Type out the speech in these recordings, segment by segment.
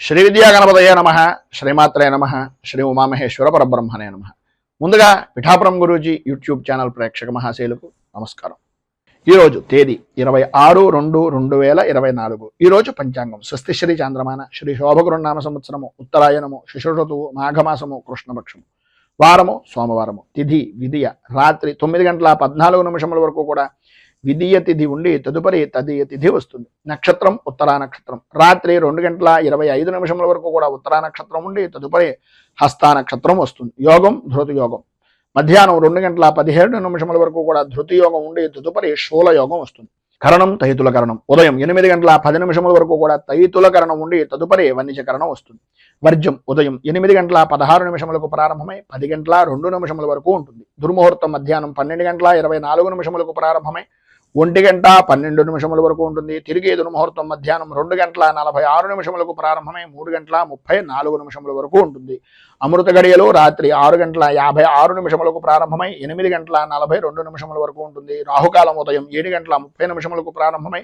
శ్రీ విద్యా గణపతయే నమః, శ్రీమాత్రే నమః, శ్రీ ఉమామహేశ్వర పరబ్రహ్మణే నమః. ముందుగా పిఠాపురం గురూజీ యూట్యూబ్ ఛానల్ ప్రేక్షక మహాశైలకు నమస్కారం. ఈరోజు తేదీ 26/2/2024. ఈరోజు పంచాంగం స్వస్తి శ్రీ చాంద్రమాన శ్రీ శోభగురునామ సంవత్సరము ఉత్తరాయణము శిశుఋతువు మాఘమాసము కృష్ణపక్షము వారము సోమవారము. తిథి విధియ రాత్రి 9:14 వరకు కూడా విధియ తిథి ఉండి తదుపరి తదియ తిథి వస్తుంది. నక్షత్రం ఉత్తరా నక్షత్రం. రాత్రి 2:25 వరకు కూడా ఉత్తరా నక్షత్రం ఉండి తదుపరి హస్తా నక్షత్రం వస్తుంది. యోగం ధృతి యోగం. మధ్యాహ్నం 2:17 వరకు కూడా ధృతి యోగం ఉండి తదుపరి శూల యోగం వస్తుంది. కరణం తైతుల కరణం. ఉదయం 8:10 వరకు కూడా తైతుల కరణం ఉండి తదుపరి వన్నిచ కరణం వస్తుంది. వర్జం ఉదయం 8:16 ప్రారంభమై 10:02 వరకు ఉంటుంది. దుర్ముహూర్తం మధ్యాహ్నం 12:24 ప్రారంభమై 1:12 వరకు ఉంటుంది. తిరిగి దుర్ముహూర్తం మధ్యాహ్నం 2:46 ప్రారంభమై 3:34 వరకు ఉంటుంది. అమృత గడియలు రాత్రి 6:56 ప్రారంభమై 8:42 వరకు ఉంటుంది. రాహుకాలం ఉదయం 7:30 ప్రారంభమై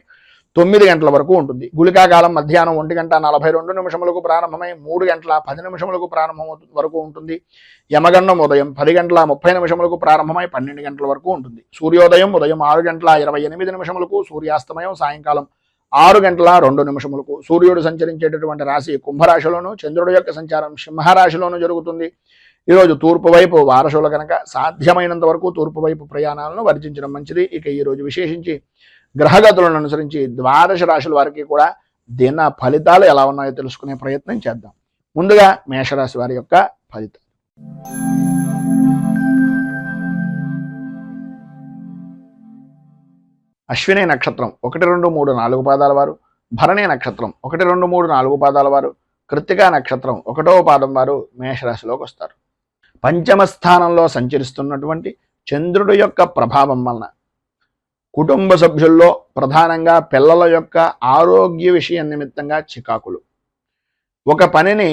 9 గంటల వరకు ఉంటుంది. గుళికాకాలం మధ్యాహ్నం 1:42 ప్రారంభమై 3:10 ప్రారంభం వరకు ఉంటుంది. యమగండం ఉదయం 10:30 ప్రారంభమై 12 గంటల వరకు ఉంటుంది. సూర్యోదయం ఉదయం 6:28 సూర్యాస్తమయం సాయంకాలం 6:02 సూర్యుడు సంచరించేటటువంటి రాశి కుంభరాశిలోను, చంద్రుడి యొక్క సంచారం సింహరాశిలోను జరుగుతుంది. ఈరోజు తూర్పు వైపు వారసులు కనుక సాధ్యమైనంత వరకు తూర్పు వైపు ప్రయాణాలను వర్జించడం మంచిది. ఇక ఈరోజు విశేషించి గ్రహగతులను అనుసరించి ద్వాదశ రాశుల వారికి కూడా దిన ఫలితాలు ఎలా ఉన్నాయో తెలుసుకునే ప్రయత్నం చేద్దాం. ముందుగా మేషరాశి వారి యొక్క ఫలితం. అశ్విని నక్షత్రం 1, 2, 3, 4 పాదాల వారు, భరణి నక్షత్రం 1, 2, 3, 4 పాదాల వారు, కృత్తికా నక్షత్రం 1వ పాదం వారు మేషరాశిలోకి వస్తారు. పంచమ స్థానంలో సంచరిస్తున్నటువంటి చంద్రుడి యొక్క ప్రభావం వలన కుటుంబ సభ్యుల్లో ప్రధానంగా పిల్లల యొక్క ఆరోగ్య విషయం నిమిత్తంగా చికాకులు, ఒక పనిని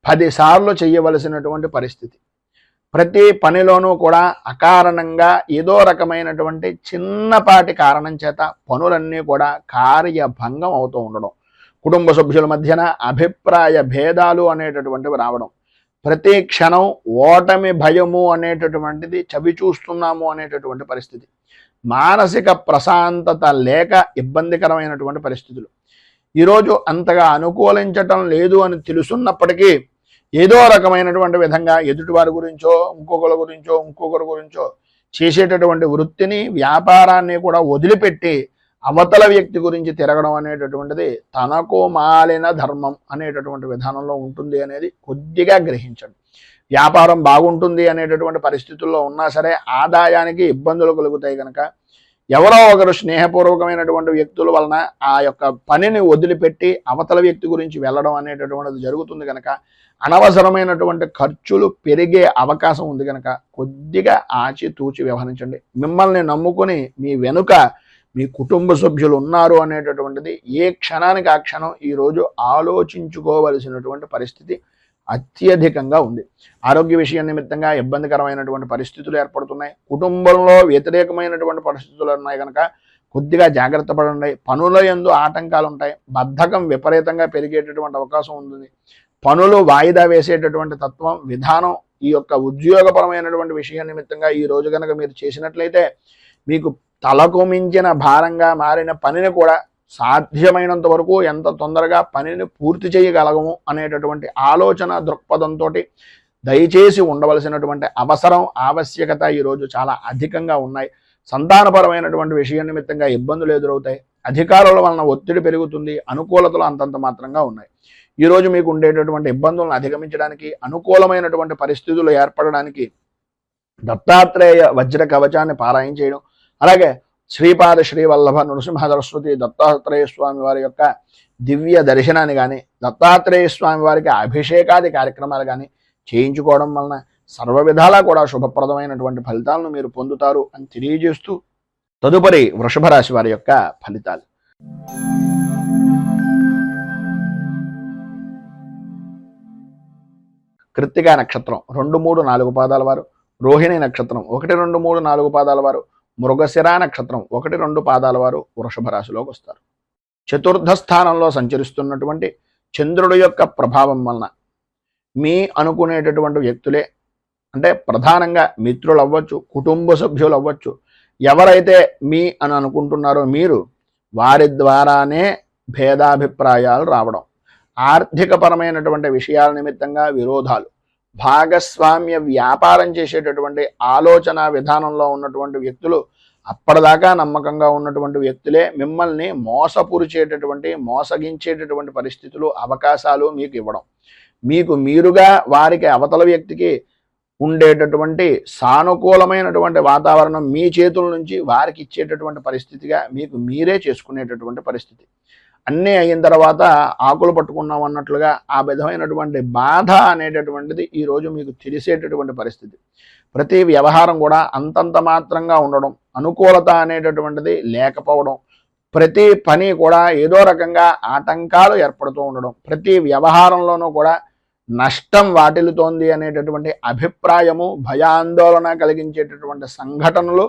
10 సార్లు చేయవలసినటువంటి పరిస్థితి, ప్రతి పనిలోనూ కూడా అకారణంగా ఏదో రకమైనటువంటి చిన్నపాటి కారణం చేత పనులన్నీ కూడా కార్యభంగం అవుతూ ఉండడం, కుటుంబ సభ్యుల మధ్యన అభిప్రాయ భేదాలు అనేటటువంటివి రావడం, ప్రతి క్షణం ఓటమి భయము అనేటటువంటిది చవి చూస్తున్నాము అనేటటువంటి పరిస్థితి, మానసిక ప్రశాంతత లేక ఇబ్బందికరమైనటువంటి పరిస్థితులు. ఈరోజు అంతగా అనుకూలించటం లేదు అని తెలుసున్నప్పటికీ ఏదో రకమైనటువంటి విధంగా ఎదుటివారి గురించో ఇంకొకరి గురించో చేసేటటువంటి వృత్తిని వ్యాపారాన్ని కూడా వదిలిపెట్టి అవతల వ్యక్తి గురించి తిరగడం అనేటటువంటిది తనకు మాలిన ధర్మం అనేటటువంటి విధానంలో ఉంటుంది అనేది కొద్దిగా గ్రహించండి. వ్యాపారం బాగుంటుంది అనేటటువంటి పరిస్థితుల్లో ఉన్నా సరే ఆదాయానికి ఇబ్బందులు కలుగుతాయి కనుక ఎవరో ఒకరు స్నేహపూర్వకమైనటువంటి వ్యక్తుల వలన ఆ యొక్క పనిని వదిలిపెట్టి అవతల వ్యక్తి గురించి వెళ్ళడం అనేటటువంటిది జరుగుతుంది కనుక అనవసరమైనటువంటి ఖర్చులు పెరిగే అవకాశం ఉంది కనుక కొద్దిగా ఆచితూచి వ్యవహరించండి. మిమ్మల్ని నమ్ముకుని మీ వెనుక మీ కుటుంబ సభ్యులు ఉన్నారు అనేటటువంటిది ఏ క్షణానికి ఆ క్షణం ఈరోజు ఆలోచించుకోవలసినటువంటి పరిస్థితి అత్యధికంగా ఉంది. ఆరోగ్య విషయం నిమిత్తంగా ఇబ్బందికరమైనటువంటి పరిస్థితులు ఏర్పడుతున్నాయి. కుటుంబంలో వ్యతిరేకమైనటువంటి పరిస్థితులు ఉన్నాయి కనుక కొద్దిగా జాగ్రత్త పడండి. పనుల యందు ఆటంకాలు ఉంటాయి. బద్ధకం విపరీతంగా పెరిగేటటువంటి అవకాశం ఉంటుంది. పనులు వాయిదా వేసేటటువంటి తత్వం విధానం ఈ యొక్క ఉద్యోగపరమైనటువంటి విషయం నిమిత్తంగా ఈ రోజు కనుక మీరు చేసినట్లయితే మీకు తలకు మించిన భారంగా మారిన పనిని కూడా సాధ్యమైనంత వరకు ఎంత తొందరగా పనిని పూర్తి చేయగలగము అనేటటువంటి ఆలోచన దృక్పథంతో దయచేసి ఉండవలసినటువంటి అవసరం ఆవశ్యకత ఈరోజు చాలా అధికంగా ఉన్నాయి. సంతానపరమైనటువంటి విషయం నిమిత్తంగా ఇబ్బందులు ఎదురవుతాయి. అధికారుల వలన ఒత్తిడి పెరుగుతుంది. అనుకూలతలు అంతంత మాత్రంగా ఉన్నాయి. ఈరోజు మీకు ఉండేటటువంటి ఇబ్బందులను అధిగమించడానికి అనుకూలమైనటువంటి పరిస్థితులు ఏర్పడడానికి దత్తాత్రేయ వజ్ర కవచాన్ని పారాయణ చేయడం, అలాగే శ్రీపాద శ్రీవల్లభ నృసింహ సరస్వతి దత్తాత్రేయ స్వామి వారి యొక్క దివ్య దర్శనాన్ని కానీ దత్తాత్రేయ స్వామి వారికి అభిషేకాది కార్యక్రమాలు కానీ చేయించుకోవడం వలన సర్వ విధాలా కూడా శుభప్రదమైనటువంటి ఫలితాలను మీరు పొందుతారు అని తెలియజేస్తూ తదుపరి వృషభ రాశి వారి యొక్క ఫలితాలు. కృత్తికా నక్షత్రం 2, 3, 4 పాదాల వారు, రోహిణి నక్షత్రం 1, 2, 3, 4 పాదాల వారు, మృగశిర నక్షత్రం 1, 2 పాదాల వారు వృషభ రాశిలోకి వస్తారు. చతుర్థ స్థానంలో సంచరిస్తున్నటువంటి చంద్రుడి యొక్క ప్రభావం వలన మీ అనుకునేటటువంటి వ్యక్తులే, అంటే ప్రధానంగా మిత్రులు అవ్వచ్చు, కుటుంబ సభ్యులు అవ్వచ్చు, ఎవరైతే మీ అని అనుకుంటున్నారో మీరు, వారి ద్వారానే భేదాభిప్రాయాలు రావడం, ఆర్థికపరమైనటువంటి విషయాల నిమిత్తంగా విరోధాలు, భాగస్వామ్య వ్యాపారం చేసేటటువంటి ఆలోచన విధానంలో ఉన్నటువంటి వ్యక్తులు, అప్పటిదాకా నమ్మకంగా ఉన్నటువంటి వ్యక్తులే మిమ్మల్ని మోసపురిచేటటువంటి, మోసగించేటటువంటి పరిస్థితులు, అవకాశాలు మీకు ఇవ్వడం, మీకు మీరుగా వారికి, అవతల వ్యక్తికి ఉండేటటువంటి సానుకూలమైనటువంటి వాతావరణం మీ చేతుల నుంచి వారికి ఇచ్చేటటువంటి పరిస్థితిగా మీకు మీరే చేసుకునేటటువంటి పరిస్థితి. అన్నీ అయిన తర్వాత ఆకులు పట్టుకున్నాం అన్నట్లుగా ఆ విధమైనటువంటి బాధ అనేటటువంటిది ఈరోజు మీకు తెలిసేటటువంటి పరిస్థితి. ప్రతి వ్యవహారం కూడా అంతంత మాత్రంగా ఉండడం, అనుకూలత అనేటటువంటిది లేకపోవడం, ప్రతి పని కూడా ఏదో రకంగా ఆటంకాలు ఏర్పడుతూ ఉండడం, ప్రతి వ్యవహారంలోనూ కూడా నష్టం వాటిల్లుతోంది అనేటటువంటి అభిప్రాయము, భయాందోళన కలిగించేటటువంటి సంఘటనలు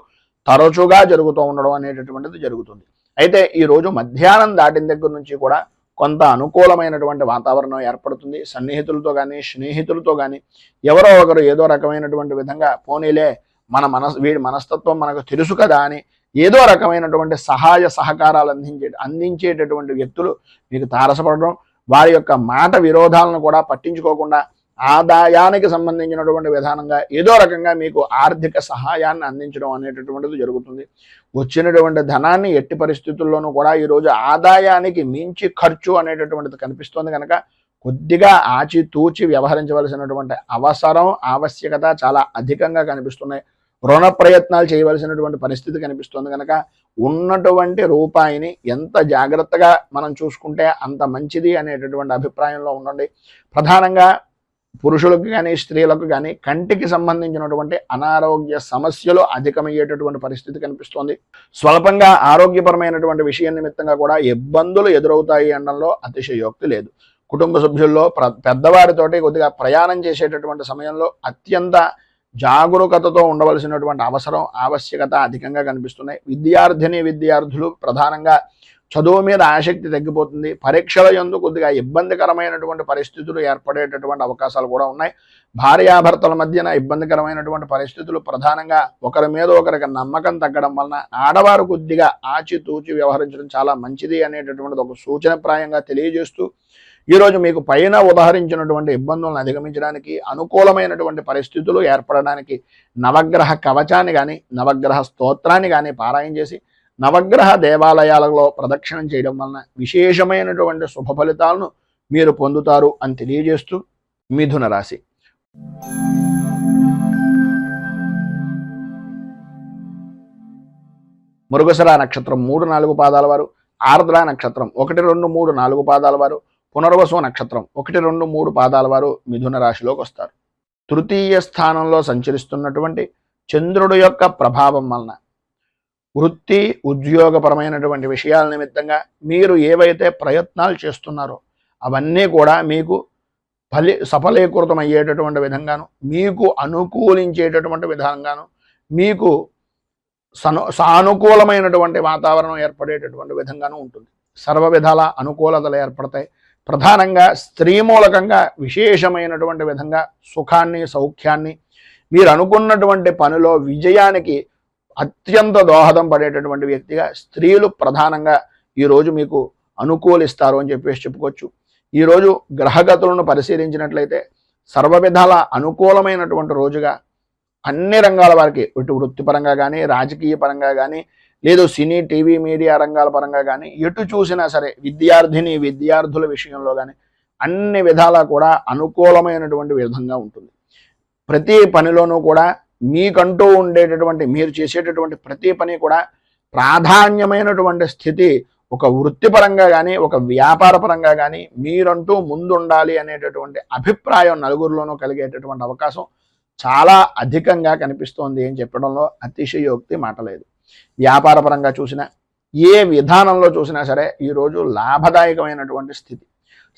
తరచుగా జరుగుతూ ఉండడం అనేటటువంటిది జరుగుతుంది. అయితే ఈరోజు మధ్యాహ్నం దాటిన దగ్గర నుంచి కూడా కొంత అనుకూలమైనటువంటి వాతావరణం ఏర్పడుతుంది. సన్నిహితులతో కానీ, స్నేహితులతో కానీ ఎవరో ఒకరు ఏదో రకమైనటువంటి విధంగా పోనీలే వీడి మనస్తత్వం మనకు తెలుసు కదా అని ఏదో రకమైనటువంటి సహాయ సహకారాలు అందించేటటువంటి వ్యక్తులు మీకు తారసపడడం, వారి యొక్క మాట విరోధాలను కూడా పట్టించుకోకుండా ఆదాయానికి సంబంధించినటువంటి విధానంగా ఏదో రకంగా మీకు ఆర్థిక సహాయాన్ని అందించడం అనేటటువంటిది జరుగుతుంది. వచ్చినటువంటి ధనాన్ని ఎట్టి పరిస్థితుల్లోనూ కూడా ఈరోజు ఆదాయానికి మించి ఖర్చు అనేటటువంటిది కనిపిస్తుంది కనుక కొద్దిగా ఆచితూచి వ్యవహరించవలసినటువంటి అవసరం, ఆవశ్యకత చాలా అధికంగా కనిపిస్తున్నాయి. రుణ ప్రయత్నాలు చేయవలసినటువంటి పరిస్థితి కనిపిస్తుంది కనుక ఉన్నటువంటి రూపాయిని ఎంత జాగ్రత్తగా మనం చూసుకుంటే అంత మంచిది అనేటటువంటి అభిప్రాయంలో ఉండండి. ప్రధానంగా పురుషులకు కానీ, స్త్రీలకు కానీ కంటికి సంబంధించినటువంటి అనారోగ్య సమస్యలు అధికమయ్యేటటువంటి పరిస్థితి కనిపిస్తోంది. స్వల్పంగా ఆరోగ్యపరమైనటువంటి విషయం నిమిత్తంగా కూడా ఇబ్బందులు ఎదురవుతాయి అనడంలో అతిశయోక్తి లేదు. కుటుంబ సభ్యుల్లో పెద్దవారితోటి కొద్దిగా ప్రయాణం చేసేటటువంటి సమయంలో అత్యంత జాగరూకతతో ఉండవలసినటువంటి అవసరం, ఆవశ్యకత అధికంగా కనిపిస్తున్నాయి. విద్యార్థులు ప్రధానంగా చదువు మీద ఆసక్తి తగ్గిపోతుంది. పరీక్షల యందు కొద్దిగా ఇబ్బందికరమైనటువంటి పరిస్థితులు ఏర్పడేటటువంటి అవకాశాలు కూడా ఉన్నాయి. భార్యాభర్తల మధ్యన ఇబ్బందికరమైనటువంటి పరిస్థితులు, ప్రధానంగా ఒకరి మీద ఒకరికి నమ్మకం తగ్గడం వలన ఆడవారు కొద్దిగా ఆచితూచి వ్యవహరించడం చాలా మంచిది అనేటటువంటిది ఒక సూచనప్రాయంగా తెలియజేస్తూ, ఈరోజు మీకు పైన ఉదాహరించినటువంటి ఇబ్బందులను అధిగమించడానికి, అనుకూలమైనటువంటి పరిస్థితులు ఏర్పడడానికి నవగ్రహ కవచాన్ని కానీ, నవగ్రహ స్తోత్రాన్ని కానీ పారాయణ చేసి నవగ్రహ దేవాలయాలలో ప్రదక్షిణం చేయడం వలన విశేషమైనటువంటి శుభ ఫలితాలను మీరు పొందుతారు అని తెలియజేస్తూ, మిథున రాశి. మృగశిర నక్షత్రం 3-4 పాదాల వారు, ఆర్ద్ర నక్షత్రం 1, 2, 3, 4 పాదాల వారు, పునర్వసు నక్షత్రం 1, 2, 3 పాదాల వారు మిథున రాశిలోకి వస్తారు. తృతీయ స్థానంలో సంచరిస్తున్నటువంటి చంద్రుడు యొక్క ప్రభావం వలన వృత్తి, ఉద్యోగపరమైనటువంటి విషయాల నిమిత్తంగా మీరు ఏవైతే ప్రయత్నాలు చేస్తున్నారో అవన్నీ కూడా మీకు సఫలీకృతం అయ్యేటటువంటి విధంగాను, మీకు అనుకూలించేటటువంటి విధంగాను, మీకు సానుకూలమైనటువంటి వాతావరణం ఏర్పడేటటువంటి విధంగాను ఉంటుంది. సర్వ విధాల అనుకూలతలు ఏర్పడతాయి. ప్రధానంగా స్త్రీ మూలకంగా విశేషమైనటువంటి విధంగా సుఖాన్ని, సౌఖ్యాన్ని, మీరు అనుకున్నటువంటి పనిలో విజయానికి అత్యంత దోహదం పడేటటువంటి వ్యక్తిగా స్త్రీలు ప్రధానంగా ఈరోజు మీకు అనుకూలిస్తారు అని చెప్పుకోవచ్చు. ఈరోజు గ్రహగతులను పరిశీలించినట్లయితే సర్వ విధాల అనుకూలమైనటువంటి రోజుగా అన్ని రంగాల వారికి, ఇటు వృత్తిపరంగా కానీ, రాజకీయ పరంగా కానీ, లేదు సినీ, టీవీ, మీడియా రంగాల పరంగా కానీ, ఎటు చూసినా సరే విద్యార్థుల విషయంలో కానీ అన్ని విధాలా కూడా అనుకూలమైనటువంటి విధంగా ఉంటుంది. ప్రతి పనిలోనూ కూడా మీకంటూ ఉండేటటువంటి, మీరు చేసేటటువంటి ప్రతి పని కూడా ప్రాధాన్యమైనటువంటి స్థితి ఒక వృత్తిపరంగా కానీ, ఒక వ్యాపారపరంగా కానీ మీరంటూ ముందుండాలి అనేటటువంటి అభిప్రాయం నలుగురిలోనూ కలిగేటటువంటి అవకాశం చాలా అధికంగా కనిపిస్తోంది అని చెప్పడంలో అతిశయోక్తి మాట లేదు. వ్యాపారపరంగా చూసినా, ఏ విధానంలో చూసినా సరే ఈరోజు లాభదాయకమైనటువంటి స్థితి.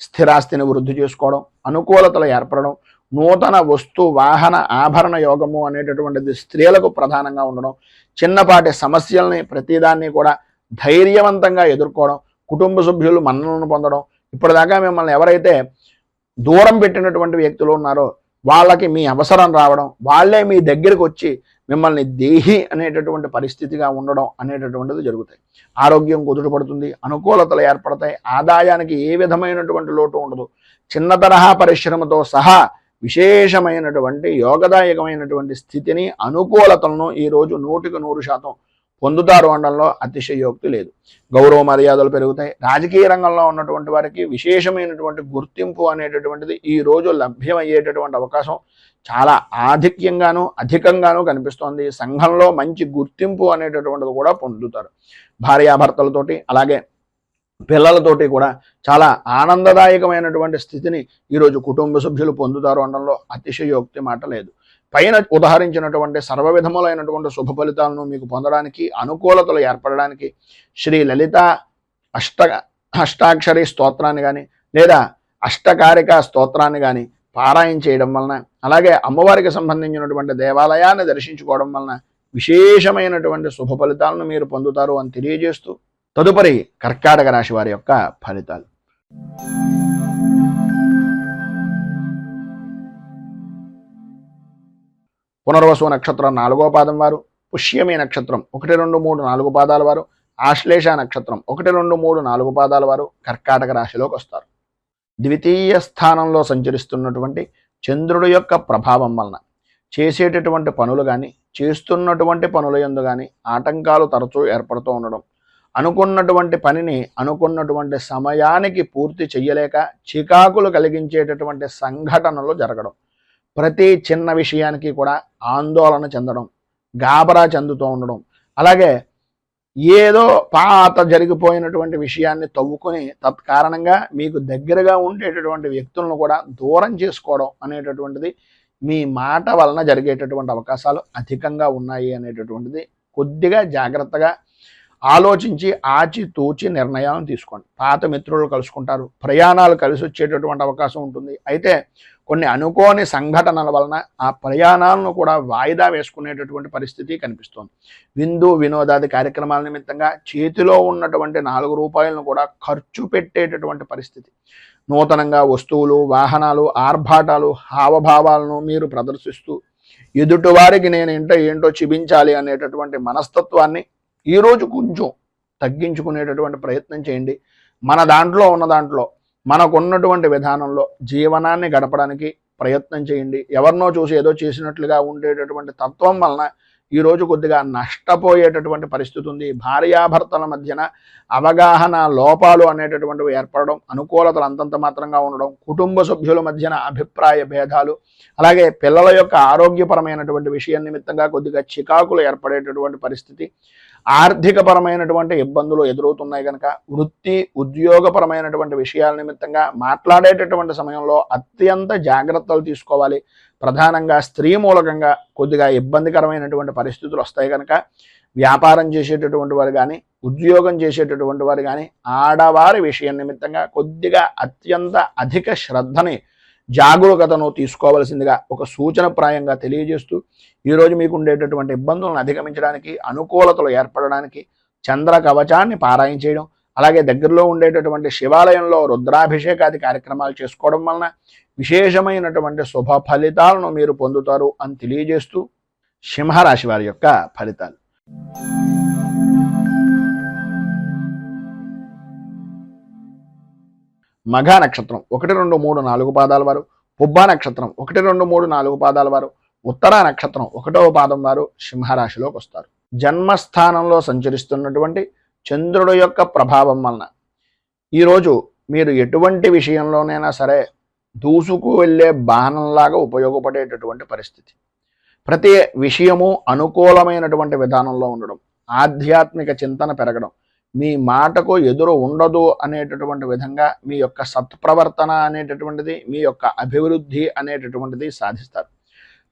స్థిరాస్తిని వృద్ధి చేసుకోవడం, అనుకూలతలు ఏర్పడడం, నూతన వస్తు వాహన ఆభరణ యోగము అనేటటువంటిది స్త్రీలకు ప్రధానంగా ఉండడం, చిన్నపాటి సమస్యల్ని ప్రతిదాన్ని కూడా ధైర్యవంతంగా ఎదుర్కోవడం, కుటుంబ సభ్యులు మన్ననను పొందడం, ఇప్పటిదాకా మిమ్మల్ని ఎవరైతే దూరం పెట్టినటువంటి వ్యక్తులు ఉన్నారో వాళ్ళకి మీ అవసరం రావడం, వాళ్ళే మీ దగ్గరికి వచ్చి మిమ్మల్ని దేహి అనేటటువంటి పరిస్థితిగా ఉండడం అనేటటువంటిది జరుగుతాయి. ఆరోగ్యం కుదుటపడుతుంది, అనుకూలతలు ఏర్పడతాయి, ఆదాయానికి ఏ విధమైనటువంటి లోటు ఉండదు. చిన్న తరహా పరిశ్రమతో సహా విశేషమైనటువంటి యోగదాయకమైనటువంటి స్థితిని, అనుకూలతలను ఈరోజు 100% పొందుతారు అనడంలో అతిశయోక్తి లేదు. గౌరవ మర్యాదలు పెరుగుతాయి. రాజకీయ రంగంలో ఉన్నటువంటి వారికి విశేషమైనటువంటి గుర్తింపు అనేటటువంటిది ఈరోజు లభ్యమయ్యేటటువంటి అవకాశం చాలా ఆధిక్యంగాను అధికంగాను కనిపిస్తోంది. సంఘంలో మంచి గుర్తింపు అనేటటువంటిది కూడా పొందుతారు. భార్యాభర్తలతోటి అలాగే పిల్లలతోటి కూడా చాలా ఆనందదాయకమైనటువంటి స్థితిని ఈరోజు కుటుంబ సభ్యులు పొందుతారు అనడంలో అతిశయోక్తి మాట లేదు. పైన ఉదహరించినటువంటి సర్వవిధములైనటువంటి శుభ ఫలితాలను మీకు పొందడానికి, అనుకూలతలు ఏర్పడడానికి శ్రీ లలిత అష్టాక్షరి స్తోత్రాన్ని కానీ లేదా అష్టకారిక స్తోత్రాన్ని కానీ పారాయణ చేయడం వలన, అలాగే అమ్మవారికి సంబంధించినటువంటి దేవాలయాన్ని దర్శించుకోవడం వలన విశేషమైనటువంటి శుభ ఫలితాలను మీరు పొందుతారు అని తెలియజేస్తూ తదుపరి కర్కాటక రాశి వారి యొక్క ఫలితాలు. పునర్వసు నక్షత్రం 4వ పాదం వారు, పుష్యమి నక్షత్రం 1, 2, 3, 4 పాదాల వారు, ఆశ్లేష నక్షత్రం 1, 2, 3, 4 పాదాల వారు కర్కాటక రాశిలోకి వస్తారు. ద్వితీయ స్థానంలో సంచరిస్తున్నటువంటి చంద్రుడి యొక్క ప్రభావం వలన చేసేటటువంటి పనులు కానీ, చేస్తున్నటువంటి పనుల యందు కానీ ఆటంకాలు తరచూ ఏర్పడుతూ ఉండడం, అనుకున్నటువంటి పనిని అనుకున్నటువంటి సమయానికి పూర్తి చెయ్యలేక చికాకులు కలిగించేటటువంటి సంఘటనలు జరగడం, ప్రతి చిన్న విషయానికి కూడా ఆందోళన చెందడం, గాబరా చెందుతూ ఉండడం, అలాగే ఏదో పాత జరిగిపోయినటువంటి విషయాన్ని తవ్వుకొని తత్కారణంగా మీకు దగ్గరగా ఉండేటటువంటి వ్యక్తులను కూడా దూరం చేసుకోవడం అనేటటువంటిది మీ మాట వలన జరిగేటటువంటి అవకాశాలు అధికంగా ఉన్నాయి అనేటటువంటిది కొద్దిగా జాగ్రత్తగా ఆలోచించి ఆచితూచి నిర్ణయాలను తీసుకోండి. పాత మిత్రులు కలుసుకుంటారు, ప్రయాణాలు కలిసి వచ్చేటటువంటి అవకాశం ఉంటుంది. అయితే కొన్ని అనుకోని సంఘటనల వలన ఆ ప్రయాణాలను కూడా వాయిదా వేసుకునేటటువంటి పరిస్థితి కనిపిస్తోంది. విందు వినోదాది కార్యక్రమాల నిమిత్తంగా చేతిలో ఉన్నటువంటి 4 రూపాయలను కూడా ఖర్చు పెట్టేటటువంటి పరిస్థితి. నూతనంగా వస్తువులు, వాహనాలు, ఆర్భాటాలు, హావభావాలను మీరు ప్రదర్శిస్తూ ఎదుటివారికి నేను ఏంటో చూపించాలి అనేటటువంటి మనస్తత్వాన్ని ఈరోజు కొంచెం తగ్గించుకునేటటువంటి ప్రయత్నం చేయండి. మన దాంట్లో ఉన్న దాంట్లో మనకున్నటువంటి విధానంలో జీవనాన్ని గడపడానికి ప్రయత్నం చేయండి. ఎవరినో చూసి ఏదో చేసినట్లుగా ఉండేటటువంటి తత్వం వలన ఈరోజు కొద్దిగా నష్టపోయేటటువంటి పరిస్థితి ఉంది. భార్యాభర్తల మధ్యన అవగాహన లోపాలు అనేటటువంటివి ఏర్పడడం, అనుకూలతలు అంతంత మాత్రంగా ఉండడం, కుటుంబ సభ్యుల మధ్యన అభిప్రాయ భేదాలు, అలాగే పిల్లల యొక్క ఆరోగ్యపరమైనటువంటి విషయం నిమిత్తంగా కొద్దిగా చికాకులు ఏర్పడేటటువంటి పరిస్థితి, ఆర్థికపరమైనటువంటి ఇబ్బందులు ఎదురవుతున్నాయి కనుక వృత్తి ఉద్యోగపరమైనటువంటి విషయాల నిమిత్తంగా మాట్లాడేటటువంటి సమయంలో అత్యంత జాగ్రత్తలు తీసుకోవాలి. ప్రధానంగా స్త్రీ మూలకంగా కొద్దిగా ఇబ్బందికరమైనటువంటి పరిస్థితులు వస్తాయి కనుక వ్యాపారం చేసేటటువంటి వారు కానీ, ఉద్యోగం చేసేటటువంటి వారు కానీ ఆడవారి విషయం నిమిత్తంగా కొద్దిగా అత్యంత అధిక శ్రద్ధని, జాగరూకతను తీసుకోవలసిందిగా ఒక సూచనప్రాయంగా తెలియజేస్తూ ఈరోజు మీకు ఉండేటటువంటి ఇబ్బందులను అధిగమించడానికి, అనుకూలతలు ఏర్పడడానికి చంద్ర కవచాన్ని పారాయణ చేయడం, అలాగే దగ్గరలో ఉండేటటువంటి శివాలయంలో రుద్రాభిషేకాది కార్యక్రమాలు చేసుకోవడం వలన విశేషమైనటువంటి శుభ ఫలితాలను మీరు పొందుతారు అని తెలియజేస్తూ సింహరాశి వారి యొక్క ఫలితాలు. మఘ నక్షత్రం 1, 2, 3, 4 పాదాల వారు, పుబ్బ నక్షత్రం 1, 2, 3, 4 పాదాల వారు, ఉత్తర నక్షత్రం 1వ పాదం వారు సింహరాశిలోకి వస్తారు. జన్మస్థానంలో సంచరిస్తున్నటువంటి చంద్రుడు యొక్క ప్రభావం వలన ఈరోజు మీరు ఎటువంటి విషయంలోనైనా సరే దూసుకు వెళ్ళే బాణంలాగా ఉపయోగపడేటటువంటి పరిస్థితి. ప్రతి విషయము అనుకూలమైనటువంటి విధానంలో ఉండడం, ఆధ్యాత్మిక చింతన పెరగడం, మీ మాటకు ఎదురు ఉండదు అనేటటువంటి విధంగా మీ యొక్క సత్ప్రవర్తన అనేటటువంటిది, మీ యొక్క అభివృద్ధి అనేటటువంటిది సాధిస్తారు.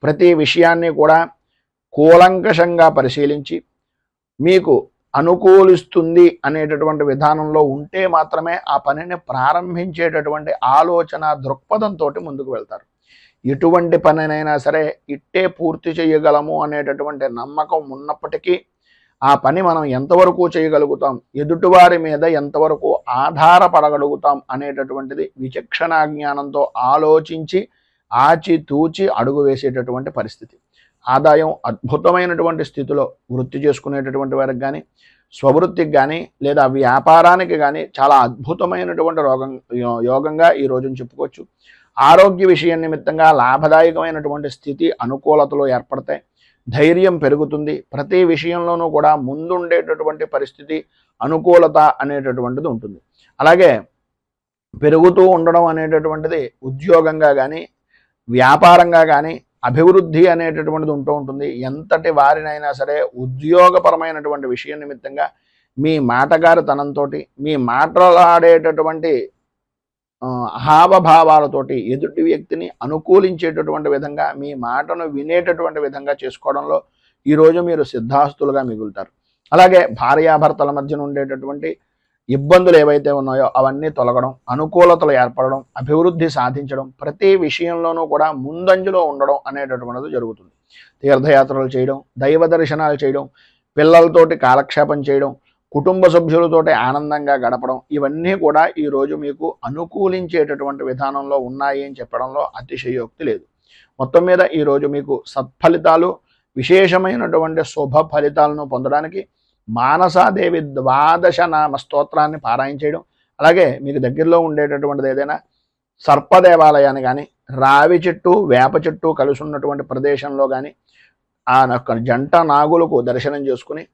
ప్రతి విషయాన్ని కూడా కూలంకషంగా పరిశీలించి మీకు అనుకూలిస్తుంది అనేటటువంటి విధానంలో ఉంటే మాత్రమే ఆ పనిని ప్రారంభించేటటువంటి ఆలోచన దృక్పథంతో ముందుకు వెళ్తారు. ఎటువంటి పనినైనా సరే ఇట్టే పూర్తి చేయగలము అనేటటువంటి నమ్మకం ఉన్నప్పటికీ ఆ పని మనం ఎంతవరకు చేయగలుగుతాం, ఎదుటివారి మీద ఎంతవరకు ఆధారపడగలుగుతాం అనేటటువంటిది విచక్షణా జ్ఞానంతో ఆలోచించి ఆచితూచి అడుగు వేసేటటువంటి పరిస్థితి. ఆదాయం అద్భుతమైనటువంటి స్థితిలో వృత్తి చేసుకునేటటువంటి వారికి కానీ, స్వవృత్తికి కానీ, లేదా వ్యాపారానికి కానీ చాలా అద్భుతమైనటువంటి యోగంగా ఈ రోజును చెప్పుకోవచ్చు. ఆరోగ్య విషయం నిమిత్తంగా లాభదాయకమైనటువంటి స్థితి, అనుకూలతలు ఏర్పడతాయి. ధైర్యం పెరుగుతుంది. ప్రతి విషయంలోనూ కూడా ముందుండేటటువంటి పరిస్థితి, అనుకూలత అనేటటువంటిది ఉంటుంది. అలాగే పెరుగుతూ ఉండడం అనేటటువంటిది ఉద్యోగంగా కానీ, వ్యాపారంగా కానీ అభివృద్ధి అనేటటువంటిది ఉంటుంది. ఎంతటి వారినైనా సరే ఉద్యోగపరమైనటువంటి విషయం నిమిత్తంగా మీ మాటగారితనంతో, మీ మాట్లాడేటటువంటి హావభావాలతోటి ఎదుటి వ్యక్తిని అనుకూలించేటటువంటి విధంగా, మీ మాటను వినేటటువంటి విధంగా చేసుకోవడంలో ఈరోజు మీరు సిద్ధాస్తులుగా మిగులుతారు. అలాగే భార్యాభర్తల మధ్యన ఉండేటటువంటి ఇబ్బందులు ఏవైతే ఉన్నాయో అవన్నీ తొలగడం, అనుకూలతలు ఏర్పడడం, అభివృద్ధి సాధించడం, ప్రతి విషయంలోనూ కూడా ముందంజలో ఉండడం అనేటటువంటిది జరుగుతుంది. తీర్థయాత్రలు చేయడం, దైవ దర్శనాలు చేయడం, పిల్లలతోటి కాలక్షేపం చేయడం, కుటుంబ సభ్యులతోటి ఆనందంగా గడపడం, ఇవన్నీ కూడా ఈరోజు మీకు అనుకూలించేటటువంటి విధానంలో ఉన్నాయి అని చెప్పడంలో అతిశయోక్తి లేదు. మొత్తం మీద ఈరోజు మీకు సత్ఫలితాలు, విశేషమైనటువంటి శుభ ఫలితాలను పొందడానికి మానసాదేవి 12 నామ స్తోత్రాన్ని పారాయణ చేయడం, అలాగే మీకు దగ్గరలో ఉండేటటువంటిది ఏదైనా సర్పదేవాలయాన్ని కానీ, రావి చెట్టు వేప చెట్టు కలిసి ఉన్నటువంటి ప్రదేశంలో కానీ ఆ జంట నాగులకు దర్శనం చేసుకుని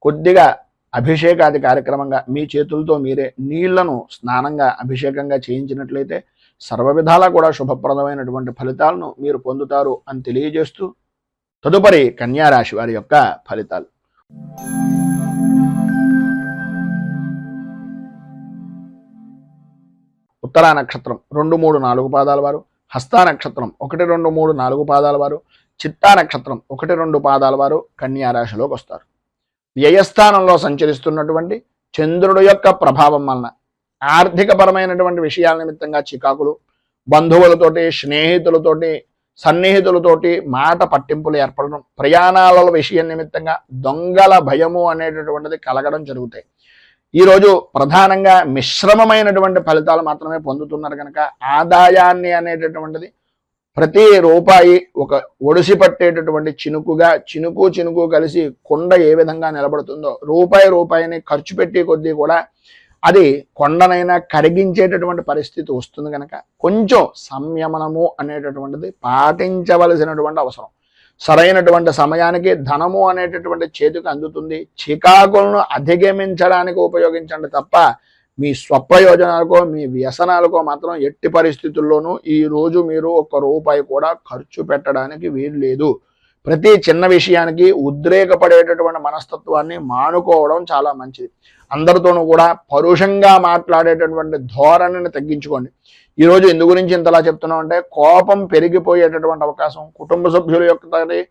కొద్దిగా అభిషేకాది కార్యక్రమంగా మీ చేతులతో మీరే నీళ్లను స్నానంగా అభిషేకంగా చేయించినట్లయితే సర్వ విధాలా కూడా శుభప్రదమైనటువంటి ఫలితాలను మీరు పొందుతారు అని తెలియజేస్తూ తదుపరి కన్యారాశి వారి యొక్క ఫలితాలు. ఉత్తరా నక్షత్రం 2, 3, 4 పాదాల వారు, హస్తా నక్షత్రం 1, 2, 3, 4 పాదాల వారు, చిత్తా నక్షత్రం 1, 2 పాదాల వారు కన్యారాశిలోకి వస్తారు. వ్యయస్థానంలో సంచరిస్తున్నటువంటి చంద్రుడు యొక్క ప్రభావం వలన ఆర్థికపరమైనటువంటి విషయాల నిమిత్తంగా చికాకులు, బంధువులతోటి, స్నేహితులతోటి, సన్నిహితులతోటి మాట పట్టింపులు ఏర్పడడం, ప్రయాణాల విషయం నిమిత్తంగా దొంగల భయము అనేటటువంటిది కలగడం జరుగుతాయి. ఈరోజు ప్రధానంగా మిశ్రమమైనటువంటి ఫలితాలు మాత్రమే పొందుతున్నారు కనుక ఆదాయాన్ని అనేటటువంటిది ప్రతి రూపాయి ఒక ఒడిసి పట్టేటటువంటి చినుకుగా, చినుకు కలిసి కొండ ఏ విధంగా నిలబడుతుందో రూపాయిని ఖర్చు పెట్టే కొద్దీ కూడా అది కొండనైనా కరిగించేటటువంటి పరిస్థితి వస్తుంది కనుక కొంచెం సంయమనము అనేటటువంటిది పాటించవలసినటువంటి అవసరం. సరైనటువంటి సమయానికి ధనము అనేటటువంటి చేతికి అందుతుంది. చికాకులను అధిగమించడానికి ఉపయోగించండి తప్ప మీ స్వప్రయోజనాలకో, మీ వ్యసనాలకో మాత్రం ఎట్టి పరిస్థితుల్లోనూ ఈరోజు మీరు ₹1 కూడా ఖర్చు పెట్టడానికి వీలు లేదు. ప్రతి చిన్న విషయానికి ఉద్రేకపడేటటువంటి మనస్తత్వాన్ని మానుకోవడం చాలా మంచిది. అందరితోనూ కూడా పరుషంగా మాట్లాడేటటువంటి ధోరణిని తగ్గించుకోండి. ఈరోజు ఎందు గురించి ఇంతలా చెప్తున్నాం అంటే కోపం పెరిగిపోయేటటువంటి అవకాశం, కుటుంబ సభ్యుల యొక్క,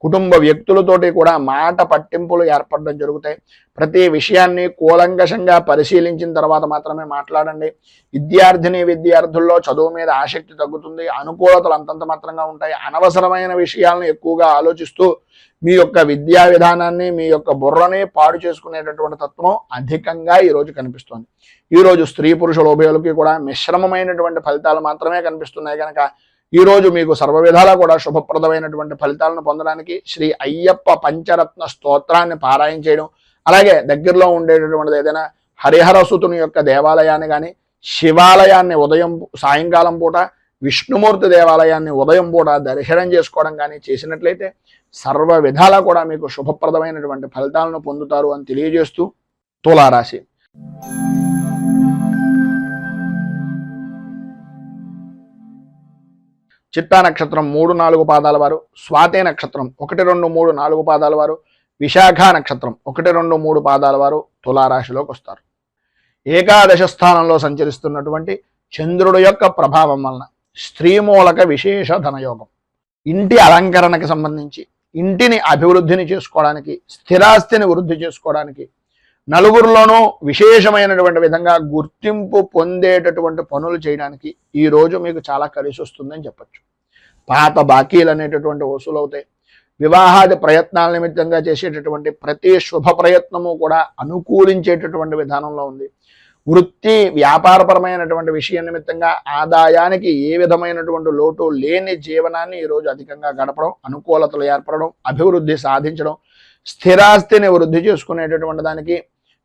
కుటుంబ వ్యక్తులతోటి కూడా మాట పట్టింపులు ఏర్పడడం జరుగుతాయి. ప్రతి విషయాన్ని కూలంకషంగా పరిశీలించిన తర్వాత మాత్రమే మాట్లాడండి. విద్యార్థుల్లో చదువు మీద ఆసక్తి తగ్గుతుంది. అనుకూలతలు అంతంత మాత్రంగా ఉంటాయి. అనవసరమైన విషయాలను ఎక్కువగా ఆలోచిస్తూ మీ యొక్క విద్యా విధానాన్ని, మీ యొక్క బుర్రని పాడు చేసుకునేటటువంటి తత్వం అధికంగా ఈరోజు కనిపిస్తుంది. ఈరోజు స్త్రీ పురుషుల ఉభయులకి కూడా మిశ్రమమైనటువంటి ఫలితాలు మాత్రమే కనిపిస్తున్నాయి కనుక ఈరోజు మీకు సర్వ విధాలా కూడా శుభప్రదమైనటువంటి ఫలితాలను పొందడానికి శ్రీ అయ్యప్ప పంచరత్న స్తోత్రాన్ని పారాయణ చేయడం, అలాగే దగ్గరలో ఉండేటటువంటిది ఏదైనా హరిహరసుతుని యొక్క దేవాలయాన్ని కానీ, శివాలయాన్ని సాయంకాలం పూట, విష్ణుమూర్తి దేవాలయాన్ని ఉదయం పూట దర్శనం చేసుకోవడం కానీ చేసినట్లయితే సర్వ విధాలా కూడా మీకు శుభప్రదమైనటువంటి ఫలితాలను పొందుతారు అని తెలియజేస్తూ తులారాశి. చిత్తా నక్షత్రం 3, 4 పాదాల వారు, స్వాతి నక్షత్రం 1, 2, 3, 4 పాదాల వారు, విశాఖ నక్షత్రం 1, 2, 3 పాదాల వారు తులారాశిలోకి వస్తారు. ఏకాదశ స్థానంలో సంచరిస్తున్నటువంటి చంద్రుడు యొక్క ప్రభావం వలన స్త్రీమూలక విశేష ధనయోగం, ఇంటి అలంకరణకి సంబంధించి, ఇంటిని అభివృద్ధిని చేసుకోవడానికి, స్థిరాస్తిని వృద్ధి చేసుకోవడానికి, నలుగురిలోనూ విశేషమైనటువంటి విధంగా గుర్తింపు పొందేటటువంటి పనులు చేయడానికి ఈరోజు మీకు చాలా కలిసి వస్తుందని చెప్పచ్చు. పాత బాకీలు అనేటటువంటి వసూలు అవుతాయి. వివాహాది ప్రయత్నాల నిమిత్తంగా చేసేటటువంటి ప్రతి శుభ ప్రయత్నము కూడా అనుకూలించేటటువంటి విధానంలో ఉంది. వృత్తి వ్యాపారపరమైనటువంటి విషయం నిమిత్తంగా ఆదాయానికి ఏ విధమైనటువంటి లోటు లేని జీవనాన్ని ఈరోజు అధికంగా గడపడం, అనుకూలతలు ఏర్పడడం, అభివృద్ధి సాధించడం, స్థిరాస్తిని వృద్ధి చేసుకునేటటువంటి దానికి,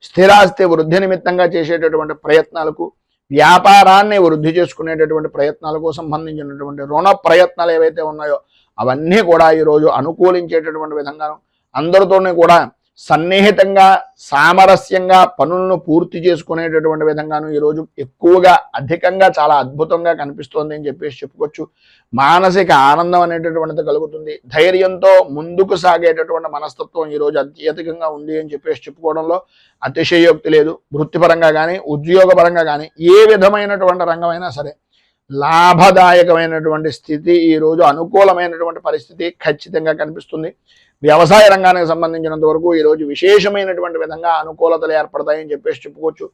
స్థిరాస్తి వృద్ధి నిమిత్తంగా చేసేటటువంటి ప్రయత్నాలకు, వ్యాపారాన్ని వృద్ధి చేసుకునేటటువంటి ప్రయత్నాలకు సంబంధించినటువంటి రుణ ప్రయత్నాలు ఏవైతే ఉన్నాయో అవన్నీ కూడా ఈరోజు అనుకూలించేటటువంటి విధంగా, అందరితోనే కూడా సన్నిహితంగా సామరస్యంగా పనులను పూర్తి చేసుకునేటటువంటి విధంగాను ఈరోజు ఎక్కువగా అధికంగా చాలా అద్భుతంగా కనిపిస్తోంది అని చెప్పేసి చెప్పుకోవచ్చు. మానసిక ఆనందం అనేటటువంటిది కలుగుతుంది. ధైర్యంతో ముందుకు సాగేటటువంటి మనస్తత్వం ఈరోజు అత్యధికంగా ఉంది అని చెప్పేసి చెప్పుకోవడంలో అతిశయోక్తి లేదు. వృత్తిపరంగా కానీ ఉద్యోగపరంగా కానీ ఏ విధమైనటువంటి రంగమైనా సరే లాభదాయకమైనటువంటి స్థితి, ఈరోజు అనుకూలమైనటువంటి పరిస్థితి ఖచ్చితంగా కనిపిస్తుంది. వ్యవసాయ రంగానికి సంబంధించినంత వరకు ఈరోజు విశేషమైనటువంటి విధంగా అనుకూలతలు ఏర్పడతాయని చెప్పేసి చెప్పుకోవచ్చు.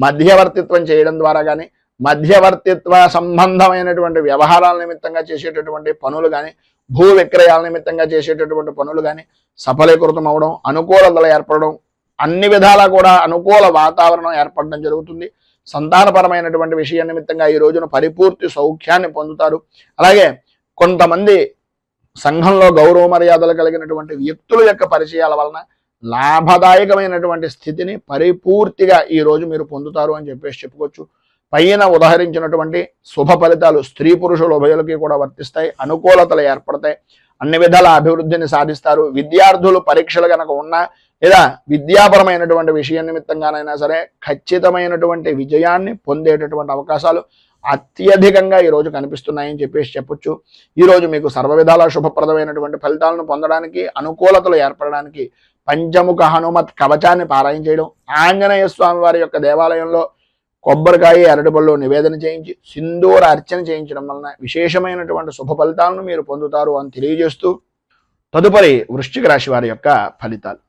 మధ్యవర్తిత్వం చేయడం ద్వారా కానీ, మధ్యవర్తిత్వ సంబంధమైనటువంటి వ్యవహారాల నిమిత్తంగా చేసేటటువంటి పనులు కానీ, భూ విక్రయాల నిమిత్తంగా చేసేటటువంటి పనులు కానీ సఫలీకృతం అవడం, అనుకూలతలు ఏర్పడడం, అన్ని విధాలా కూడా అనుకూల వాతావరణం ఏర్పడడం జరుగుతుంది. సంతానపరమైనటువంటి విషయం నిమిత్తంగా ఈ రోజున పరిపూర్తి సౌఖ్యాన్ని పొందుతారు. అలాగే కొంతమంది సంఘంలో గౌరవ మర్యాదలు కలిగినటువంటి వ్యక్తుల యొక్క పరిచయాల వలన లాభదాయకమైనటువంటి స్థితిని పరిపూర్తిగా ఈ రోజు మీరు పొందుతారు అని చెప్పేసి చెప్పుకోవచ్చు. పైన ఉదాహరించినటువంటి శుభ ఫలితాలు స్త్రీ పురుషుల ఉభయులకి కూడా వర్తిస్తాయి. అనుకూలతలు ఏర్పడతాయి. అన్ని విధాల అభివృద్ధిని సాధిస్తారు. విద్యార్థులు పరీక్షలు కనుక ఉన్నా లేదా విద్యాపరమైనటువంటి విషయం నిమిత్తంగానైనా సరే ఖచ్చితమైనటువంటి విజయాన్ని పొందేటటువంటి అవకాశాలు అత్యధికంగా ఈరోజు కనిపిస్తున్నాయని చెప్పేసి చెప్పొచ్చు. ఈరోజు మీకు సర్వ విధాల శుభప్రదమైనటువంటి ఫలితాలను పొందడానికి, అనుకూలతలు ఏర్పడడానికి పంచముఖ హనుమత్ కవచాన్ని పారాయణ చేయడం, ఆంజనేయ స్వామి వారి యొక్క దేవాలయంలో కొబ్బరికాయ అరటిపళ్ళు నివేదన చేయించి సింధూర అర్చన చేయించడం వలన విశేషమైనటువంటి శుభ ఫలితాలను మీరు పొందుతారు అని తెలియజేస్తూ, తదుపరి వృశ్చిక రాశి వారి యొక్క ఫలితాలు.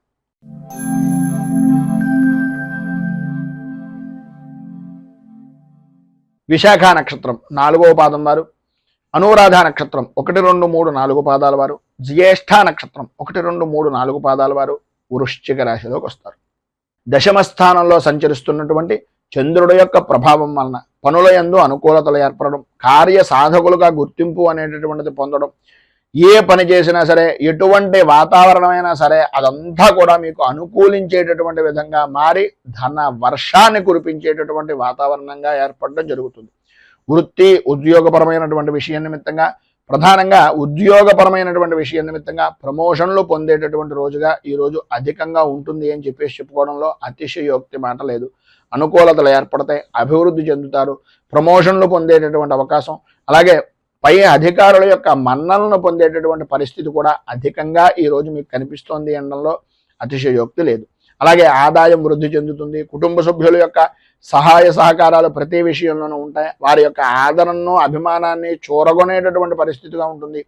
విశాఖ నక్షత్రం 4వ పాదం వారు, అనురాధ నక్షత్రం 1, 2, 3, 4 పాదాల వారు, జ్యేష్ఠ నక్షత్రం 1, 2, 3, 4 పాదాల వారు వృశ్చిక రాశిలోకి వస్తారు. దశమ స్థానంలో సంచరిస్తున్నటువంటి చంద్రుడి యొక్క ప్రభావం వలన పనుల యందు అనుకూలతలు ఏర్పడడం, కార్య సాధకులుగా గుర్తింపు అనేటటువంటిది పొందడం, ఏ పని చేసినా సరే ఎటువంటి వాతావరణమైనా సరే అదంతా కూడా మీకు అనుకూలించేటటువంటి విధంగా మారి ధన వర్షాన్ని కురిపించేటటువంటి వాతావరణంగా ఏర్పడడం జరుగుతుంది. వృత్తి ఉద్యోగపరమైనటువంటి విషయం నిమిత్తంగా, ప్రధానంగా ఉద్యోగపరమైనటువంటి విషయం నిమిత్తంగా ప్రమోషన్లు పొందేటటువంటి రోజుగా ఈరోజు అధికంగా ఉంటుంది అని చెప్పేసి చెప్పుకోవడంలో అతిశయోక్తి మాట లేదు. అనుకూలతలు ఏర్పడతాయి, అభివృద్ధి చెందుతారు, ప్రమోషన్లు పొందేటటువంటి అవకాశం, అలాగే పై అధికారుల యొక్క మన్నలను పొందేటటువంటి పరిస్థితి కూడా అధికంగా ఈరోజు మీకు కనిపిస్తోంది అనడంలో అతిశయోక్తి లేదు. అలాగే ఆదాయం వృద్ధి చెందుతుంది. కుటుంబ సభ్యుల యొక్క సహాయ సహకారాలు ప్రతి విషయంలోనూ ఉంటాయి. వారి యొక్క ఆదరణను, అభిమానాన్ని చూరగొనేటటువంటి పరిస్థితిగా ఉంటుంది.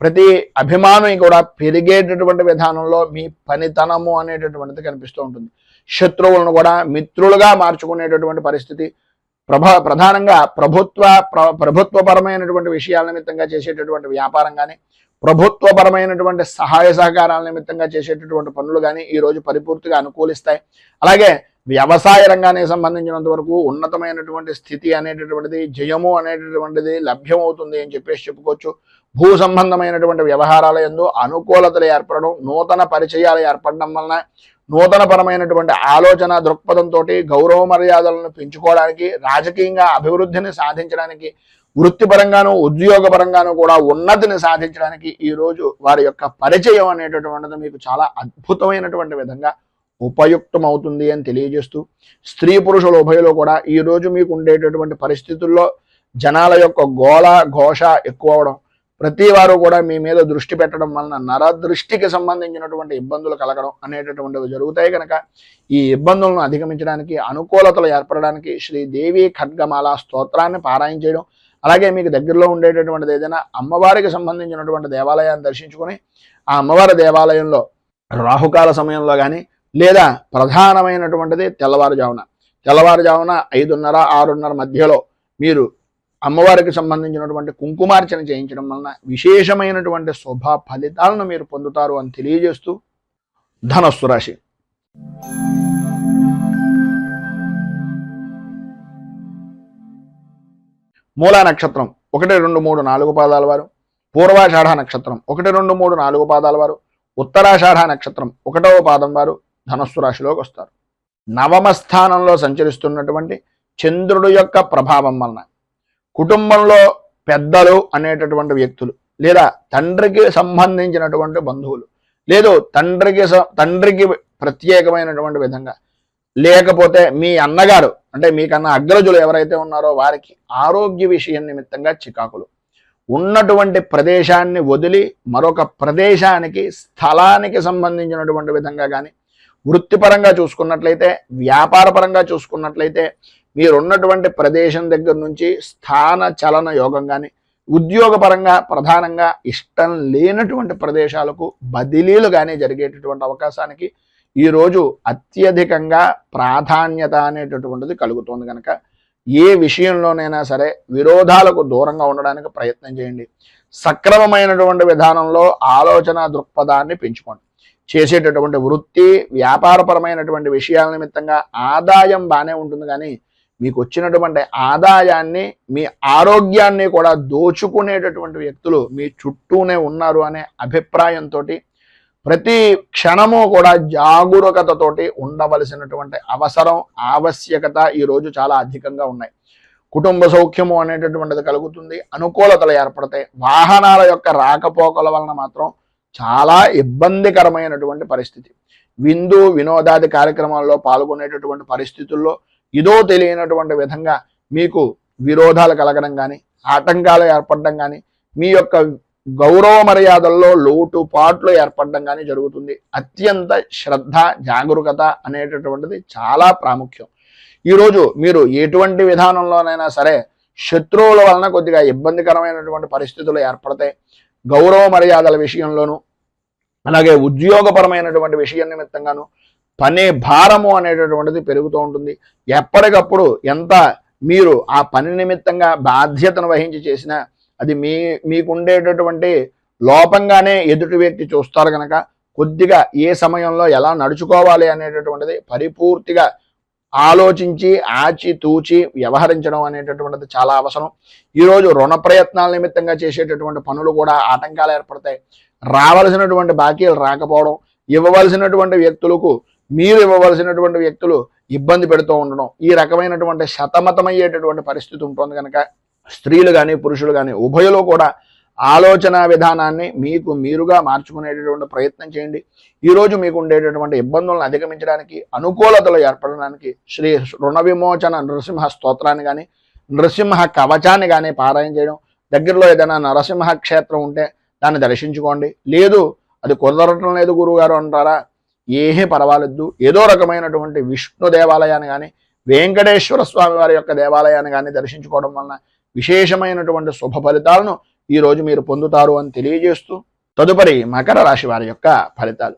ప్రతి అభిమానం కూడా పెరిగేటటువంటి విధానంలో మీ పనితనము అనేటటువంటిది కనిపిస్తూ ఉంటుంది. శత్రువులను కూడా మిత్రులుగా మార్చుకునేటటువంటి పరిస్థితి, ప్రధానంగా ప్రభుత్వపరమైనటువంటి విషయాల నిమిత్తంగా చేసేటటువంటి వ్యాపారం కానీ, ప్రభుత్వపరమైనటువంటి సహాయ సహకారాల నిమిత్తంగా చేసేటటువంటి పనులు కానీ ఈరోజు పరిపూర్తిగా అనుకూలిస్తాయి. అలాగే వ్యవసాయ రంగానికి సంబంధించినంత వరకు ఉన్నతమైనటువంటి స్థితి అనేటటువంటిది, జయము అనేటటువంటిది లభ్యమవుతుంది అని చెప్పేసి చెప్పుకోవచ్చు. భూ సంబంధమైనటువంటి వ్యవహారాల యందు అనుకూలతలు ఏర్పడడం, నూతన పరిచయాలు ఏర్పడడం వలన నూతన పరమైనటువంటి ఆలోచన దృక్పథంతో గౌరవ మర్యాదలను పెంచుకోవడానికి, రాజకీయంగా అభివృద్ధిని సాధించడానికి, వృత్తిపరంగాను ఉద్యోగపరంగాను కూడా ఉన్నతిని సాధించడానికి ఈరోజు వారి యొక్క పరిచయం అనేటటువంటిది మీకు చాలా అద్భుతమైనటువంటి విధంగా ఉపయుక్తమవుతుంది అని తెలియజేస్తూ, స్త్రీ పురుషుల ఉభయలో కూడా ఈరోజు మీకు ఉండేటటువంటి పరిస్థితుల్లో జనాల యొక్క గోళ ఘోష ఎక్కువ అవడం, ప్రతి వారు కూడా మీ మీద దృష్టి పెట్టడం వలన నరదృష్టికి సంబంధించినటువంటి ఇబ్బందులు కలగడం అనేటటువంటివి జరుగుతాయి. కనుక ఈ ఇబ్బందులను అధిగమించడానికి, అనుకూలతలు ఏర్పడడానికి శ్రీదేవి ఖడ్గమాల స్తోత్రాన్ని పారాయణ చేయడం, అలాగే మీకు దగ్గరలో ఉండేటటువంటిది ఏదైనా అమ్మవారికి సంబంధించినటువంటి దేవాలయాన్ని దర్శించుకొని ఆ అమ్మవారి దేవాలయంలో రాహుకాల సమయంలో కానీ, లేదా ప్రధానమైనటువంటిది తెల్లవారుజామున 5:30, 6:30 మధ్యలో మీరు అమ్మవారికి సంబంధించినటువంటి కుంకుమార్చన చేయించడం వలన విశేషమైనటువంటి శుభ ఫలితాలను మీరు పొందుతారు అని తెలియజేస్తూ ధనస్సు రాశి. మూలా నక్షత్రం 1, 2, 3, 4 పాదాల వారు, పూర్వాషాఢ నక్షత్రం 1, 2, 3, 4 పాదాల వారు, ఉత్తరాషాఢ నక్షత్రం 1వ పాదం వారు ధనస్సు రాశిలోకి వస్తారు. నవమ స్థానంలో సంచరిస్తున్నటువంటి చంద్రుడు యొక్క ప్రభావం వలన కుటుంబంలో పెద్దలు అనేటటువంటి వ్యక్తులు, లేదా తండ్రికి సంబంధించినటువంటి బంధువులు, లేదు తండ్రికి ప్రత్యేకమైనటువంటి విధంగా, లేకపోతే మీ అన్నగారు అంటే మీకన్నా అగ్రజులు ఎవరైతే ఉన్నారో వారికి ఆరోగ్య విషయం నిమిత్తంగా చికాకులు, ఉన్నటువంటి ప్రదేశాన్ని వదిలి మరొక ప్రదేశానికి స్థలానికి సంబంధించినటువంటి విధంగా కానీ, వృత్తిపరంగా చూసుకున్నట్లయితే, వ్యాపారపరంగా చూసుకున్నట్లయితే మీరున్నటువంటి ప్రదేశం దగ్గర నుంచి స్థాన చలన యోగం కానీ, ఉద్యోగపరంగా ప్రధానంగా ఇష్టం లేనటువంటి ప్రదేశాలకు బదిలీలు కానీ జరిగేటటువంటి అవకాశానికి ఈరోజు అత్యధికంగా ప్రాధాన్యత అనేటటువంటిది కలుగుతుంది. కనుక ఏ విషయంలోనైనా సరే విరోధాలకు దూరంగా ఉండడానికి ప్రయత్నం చేయండి. సక్రమమైనటువంటి విధానంలో ఆలోచన దృక్పథాన్ని పెంచుకోండి. చేసేటటువంటి వృత్తి వ్యాపారపరమైనటువంటి విషయాల నిమిత్తంగా ఆదాయం బాగానే ఉంటుంది, కానీ మీకు వచ్చినటువంటి ఆదాయాన్ని మీ ఆరోగ్యాన్ని కూడా దోచుకునేటటువంటి వ్యక్తులు మీ చుట్టూనే ఉన్నారు అనే అభిప్రాయంతో ప్రతి క్షణము కూడా జాగరూకతతోటి ఉండవలసినటువంటి అవసరం ఆవశ్యకత ఈరోజు చాలా అధికంగా ఉన్నాయి. కుటుంబ సౌఖ్యము అనేటటువంటిది కలుగుతుంది, అనుకూలతలు ఏర్పడతాయి. వాహనాల యొక్క రాకపోకల వలన మాత్రం చాలా ఇబ్బందికరమైనటువంటి పరిస్థితి. విందు వినోదాది కార్యక్రమాల్లో పాల్గొనేటటువంటి పరిస్థితుల్లో ఇదో తెలియనటువంటి విధంగా మీకు విరోధాలు కలగడం కానీ, ఆటంకాలు ఏర్పడడం కానీ, మీ యొక్క గౌరవ మర్యాదల్లో లోటుపాట్లు ఏర్పడడం కానీ జరుగుతుంది. అత్యంత శ్రద్ధ జాగరూకత అనేటటువంటిది చాలా ప్రాముఖ్యం. ఈరోజు మీరు ఎటువంటి విధానంలోనైనా సరే శత్రువుల వలన కొద్దిగా ఇబ్బందికరమైనటువంటి పరిస్థితులు ఏర్పడతాయి. గౌరవ మర్యాదల విషయంలోనూ, అలాగే ఉద్యోగపరమైనటువంటి విషయం నిమిత్తంగాను పని భారము అనేటటువంటిది పెరుగుతూ ఉంటుంది. ఎప్పటికప్పుడు ఎంత మీరు ఆ పని నిమిత్తంగా బాధ్యతను వహించి చేసినా అది మీకుండేటటువంటి లోపంగానే ఎదుటి వ్యక్తి చూస్తారు. కనుక కొద్దిగా ఏ సమయంలో ఎలా నడుచుకోవాలి అనేటటువంటిది పరిపూర్తిగా ఆలోచించి ఆచితూచి వ్యవహరించడం అనేటటువంటిది చాలా అవసరం. ఈరోజు రుణ ప్రయత్నాల నిమిత్తంగా చేసేటటువంటి పనులు కూడా ఆటంకాలు ఏర్పడతాయి. రావలసినటువంటి బాకీలు రాకపోవడం, ఇవ్వవలసినటువంటి వ్యక్తులకు మీరు ఇవ్వవలసినటువంటి వ్యక్తులు ఇబ్బంది పెడుతూ ఉండడం, ఈ రకమైనటువంటి సతమతమయ్యేటటువంటి పరిస్థితి ఉంటుంది. కనుక స్త్రీలు కానీ పురుషులు కానీ ఉభయులు కూడా ఆలోచన విధానాన్ని మీకు మీరుగా మార్చుకునేటటువంటి ప్రయత్నం చేయండి. ఈరోజు మీకు ఉండేటటువంటి ఇబ్బందులను అధిగమించడానికి, అనుకూలతలు ఏర్పడడానికి శ్రీ రుణ విమోచన నరసింహ స్తోత్రాన్ని కానీ, నరసింహ కవచాన్ని కానీ పారాయణ చేయడం, దగ్గరలో ఏదైనా నరసింహ క్షేత్రం ఉంటే దాన్ని దర్శించుకోండి. లేదు అది కుదరటం లేదు గురువుగారు అంటారా, ఏమీ పర్వాలేదు. ఏదో రకమైనటువంటి విష్ణు దేవాలయాన్ని కానీ, వెంకటేశ్వర స్వామి వారి యొక్క దేవాలయాన్ని కానీ దర్శించుకోవడం వలన విశేషమైనటువంటి శుభ ఫలితాలను ఈరోజు మీరు పొందుతారు అని తెలియజేస్తూ తదుపరి మకర రాశి వారి యొక్క ఫలితాలు.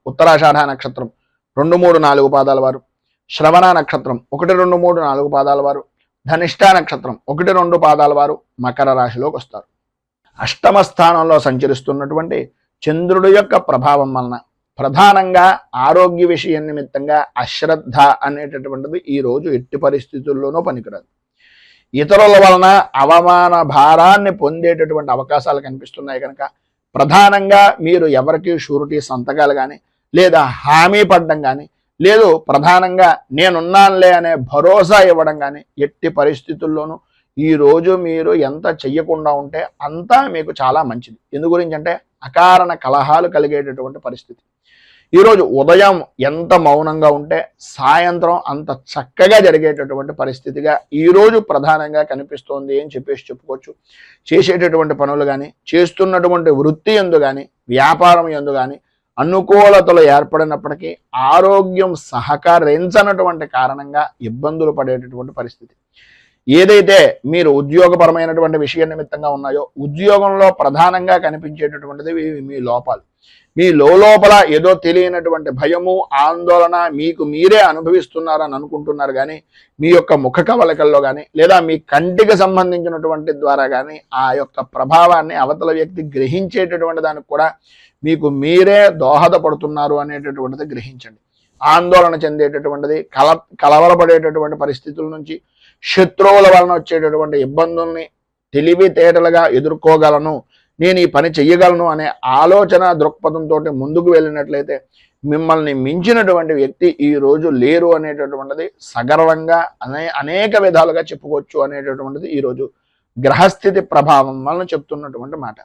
ఉత్తరాషాఢ నక్షత్రం 2, 3, 4 పాదాల వారు, శ్రవణ నక్షత్రం 1, 2, 3, 4 పాదాల వారు, ధనిష్ఠ నక్షత్రం 1, 2 పాదాల వారు మకర రాశిలోకి వస్తారు. అష్టమ స్థానంలో సంచరిస్తున్నటువంటి చంద్రుడి యొక్క ప్రభావం వలన ప్రధానంగా ఆరోగ్య విషయం నిమిత్తంగా అశ్రద్ధ అనేటటువంటిది ఈరోజు ఎట్టి పరిస్థితుల్లోనూ పనికిరాదు. ఇతరుల వలన అవమాన భారాన్ని పొందేటటువంటి అవకాశాలు కనిపిస్తున్నాయి. కనుక ప్రధానంగా మీరు ఎవరికి షూరిటీ సంతకాలు కానీ, లేదా హామీ పడడం కానీ, లేదు ప్రధానంగా నేనున్నానులే అనే భరోసా ఇవ్వడం కానీ ఎట్టి పరిస్థితుల్లోనూ ఈరోజు మీరు ఎంత చెయ్యకుండా ఉంటే అంతా మీకు చాలా మంచిది. ఎందు గురించి అంటే అకారణ కలహాలు కలిగేటటువంటి పరిస్థితి. ఈరోజు ఉదయం ఎంత మౌనంగా ఉంటే సాయంత్రం అంత చక్కగా జరిగేటటువంటి పరిస్థితిగా ఈరోజు ప్రధానంగా కనిపిస్తోంది అని చెప్పుకోవచ్చు. చేసేటటువంటి పనులు కానీ, చేస్తున్నటువంటి వృత్తి యందు కానీ, వ్యాపారం యందు కానీ అనుకూలతలు ఏర్పడినప్పటికీ ఆరోగ్యం సహకరించనటువంటి కారణంగా ఇబ్బందులు పడేటటువంటి పరిస్థితి. ఏదైతే మీరు ఉద్యోగపరమైనటువంటి విషయ నిమిత్తంగా ఉన్నాయో ఉద్యోగంలో ప్రధానంగా కనిపించేటటువంటిది మీ లోపాలు. మీ లోపల ఏదో తెలియనటువంటి భయము, ఆందోళన మీకు మీరే అనుభవిస్తున్నారని అనుకుంటున్నారు, కానీ మీ యొక్క ముఖ కవలికల్లో కానీ లేదా మీ కంటికి సంబంధించినటువంటి ద్వారా కానీ ఆ యొక్క ప్రభావాన్ని అవతల వ్యక్తి గ్రహించేటటువంటి దానికి కూడా మీకు మీరే దోహదపడుతున్నారు అనేటటువంటిది గ్రహించండి. ఆందోళన చెందేటటువంటిది, కలవరపడేటటువంటి పరిస్థితుల నుంచి, శత్రువుల వలన వచ్చేటటువంటి ఇబ్బందుల్ని తెలివితేటలుగా ఎదుర్కోగలను, నేను ఈ పని చెయ్యగలను అనే ఆలోచన దృక్పథంతో ముందుకు వెళ్ళినట్లయితే మిమ్మల్ని మించినటువంటి వ్యక్తి ఈ రోజు లేరు అనేటటువంటిది సగర్వంగా అనేక విధాలుగా చెప్పుకోవచ్చు అనేటటువంటిది ఈరోజు గ్రహస్థితి ప్రభావం వలన చెప్తున్నటువంటి మాట.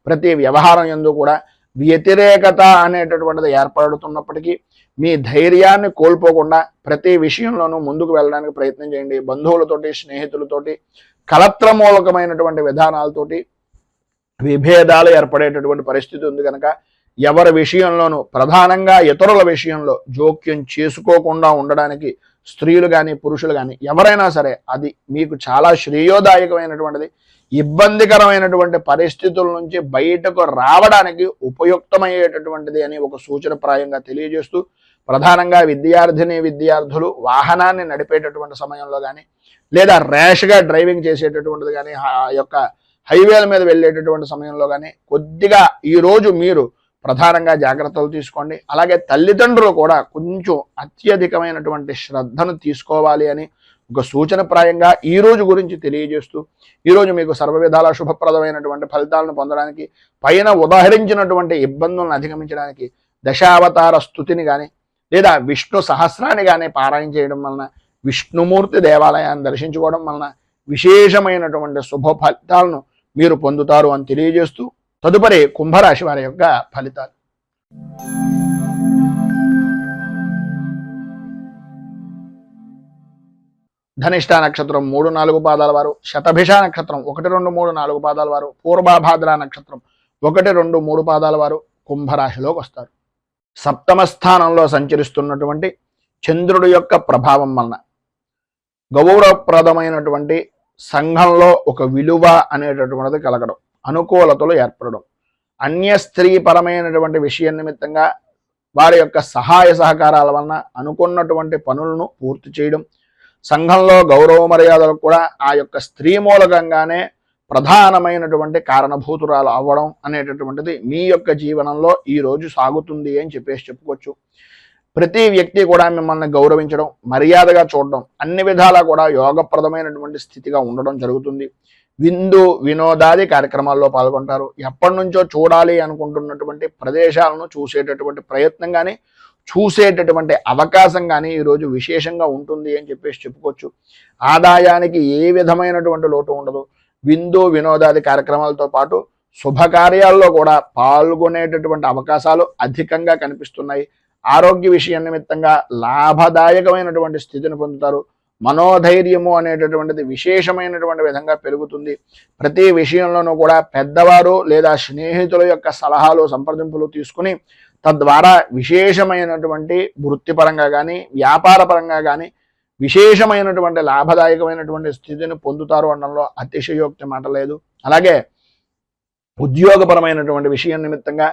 ప్రతి వ్యవహారం యందు కూడా వ్యతిరేకత అనేటటువంటిది ఏర్పడుతున్నప్పటికీ మీ ధైర్యాన్ని కోల్పోకుండా ప్రతి విషయంలోనూ ముందుకు వెళ్ళడానికి ప్రయత్నం చేయండి. బంధువులతోటి, స్నేహితులతోటి, కలత్రమూలకమైనటువంటి విధానాలతోటి విభేదాలు ఏర్పడేటటువంటి పరిస్థితి ఉంది కనుక ఎవరి విషయంలోనూ ప్రధానంగా ఇతరుల విషయంలో జోక్యం చేసుకోకుండా ఉండడానికి స్త్రీలు కానీ పురుషులు కానీ ఎవరైనా సరే అది మీకు చాలా శ్రేయోదాయకమైనటువంటిది. ఇబ్బందికరమైనటువంటి పరిస్థితుల నుంచి బయటకు రావడానికి ఉపయుక్తమయ్యేటటువంటిది అని ఒక సూచనప్రాయంగా తెలియజేస్తూ, ప్రధానంగా విద్యార్థులు వాహనాన్ని నడిపేటటువంటి సమయంలో కానీ లేదా ర్యాష్గా డ్రైవింగ్ చేసేటటువంటిది కానీ ఆ యొక్క హైవేల మీద వెళ్ళేటటువంటి సమయంలో కానీ కొద్దిగా ఈరోజు మీరు ప్రధానంగా జాగ్రత్తలు తీసుకోండి. అలాగే తల్లిదండ్రులు కూడా కొంచెం అత్యధికమైనటువంటి శ్రద్ధను తీసుకోవాలి అని ఒక సూచనప్రాయంగా ఈ రోజు గురించి తెలియజేస్తూ, ఈరోజు మీకు సర్వ విధాల శుభప్రదమైనటువంటి ఫలితాలను పొందడానికి, పైన ఉదాహరించినటువంటి ఇబ్బందులను అధిగమించడానికి దశావతార స్తుతిని కానీ లేదా విష్ణు సహస్రాన్ని కానీ పారాయణ చేయడం వలన, విష్ణుమూర్తి దేవాలయాన్ని దర్శించుకోవడం వలన విశేషమైనటువంటి శుభ ఫలితాలను మీరు పొందుతారు అని తెలియజేస్తూ, తదుపరి కుంభరాశి వారి యొక్క ఫలితాలు. ధనిష్ట నక్షత్రం 3-4 పాదాల వారు, శతభిష నక్షత్రం 1-2-3-4 పాదాల వారు, పూర్వభాద్ర నక్షత్రం 1-2-3 పాదాల వారు కుంభరాశిలోకి వస్తారు. సప్తమ స్థానంలో సంచరిస్తున్నటువంటి చంద్రుడి యొక్క ప్రభావం వలన గౌరవప్రదమైనటువంటి సంఘంలో ఒక విలువ అనేటటువంటిది కలగడం, అనుకూలతలు ఏర్పడడం, అన్య స్త్రీ పరమైనటువంటి విషయం నిమిత్తంగా వారి యొక్క సహాయ సహకారాల వలన అనుకున్నటువంటి పనులను పూర్తి చేయడం, సంఘంలో గౌరవ మర్యాదలకు కూడా ఆ యొక్క స్త్రీ మూలకంగానే ప్రధానమైనటువంటి కారణభూతురాలు అవ్వడం అనేటటువంటిది మీ యొక్క జీవనంలో ఈరోజు సాగుతుంది అని చెప్పుకోవచ్చు. ప్రతి వ్యక్తి కూడా మిమ్మల్ని గౌరవించడం, మర్యాదగా చూడడం, అన్ని విధాలా కూడా యోగప్రదమైనటువంటి స్థితిగా ఉండడం జరుగుతుంది. విందు వినోదాది కార్యక్రమాల్లో పాల్గొంటారు. ఎప్పటి నుంచో చూడాలి అనుకుంటున్నటువంటి ప్రదేశాలను చూసేటటువంటి ప్రయత్నం కానీ చూసేటటువంటి అవకాశం కానీ ఈరోజు విశేషంగా ఉంటుంది అని చెప్పుకోవచ్చు. ఆదాయానికి ఏ విధమైనటువంటి లోటు ఉండదు. విందు వినోదాది కార్యక్రమాలతో పాటు శుభకార్యాల్లో కూడా పాల్గొనేటటువంటి అవకాశాలు అధికంగా కనిపిస్తున్నాయి. ఆరోగ్య విషయం నిమిత్తంగా లాభదాయకమైనటువంటి స్థితిని పొందుతారు. మనోధైర్యము అనేటటువంటిది విశేషమైనటువంటి విధంగా పెరుగుతుంది. ప్రతి విషయంలోనూ కూడా పెద్దవారు లేదా స్నేహితుల యొక్క సలహాలు సంప్రదింపులు తీసుకుని తద్వారా విశేషమైనటువంటి వృత్తిపరంగా కానీ వ్యాపార పరంగా కానీ విశేషమైనటువంటి లాభదాయకమైనటువంటి స్థితిని పొందుతారు అనడంలో అతిశయోక్తి మాట లేదు. అలాగే ఉద్యోగపరమైనటువంటి విషయం నిమిత్తంగా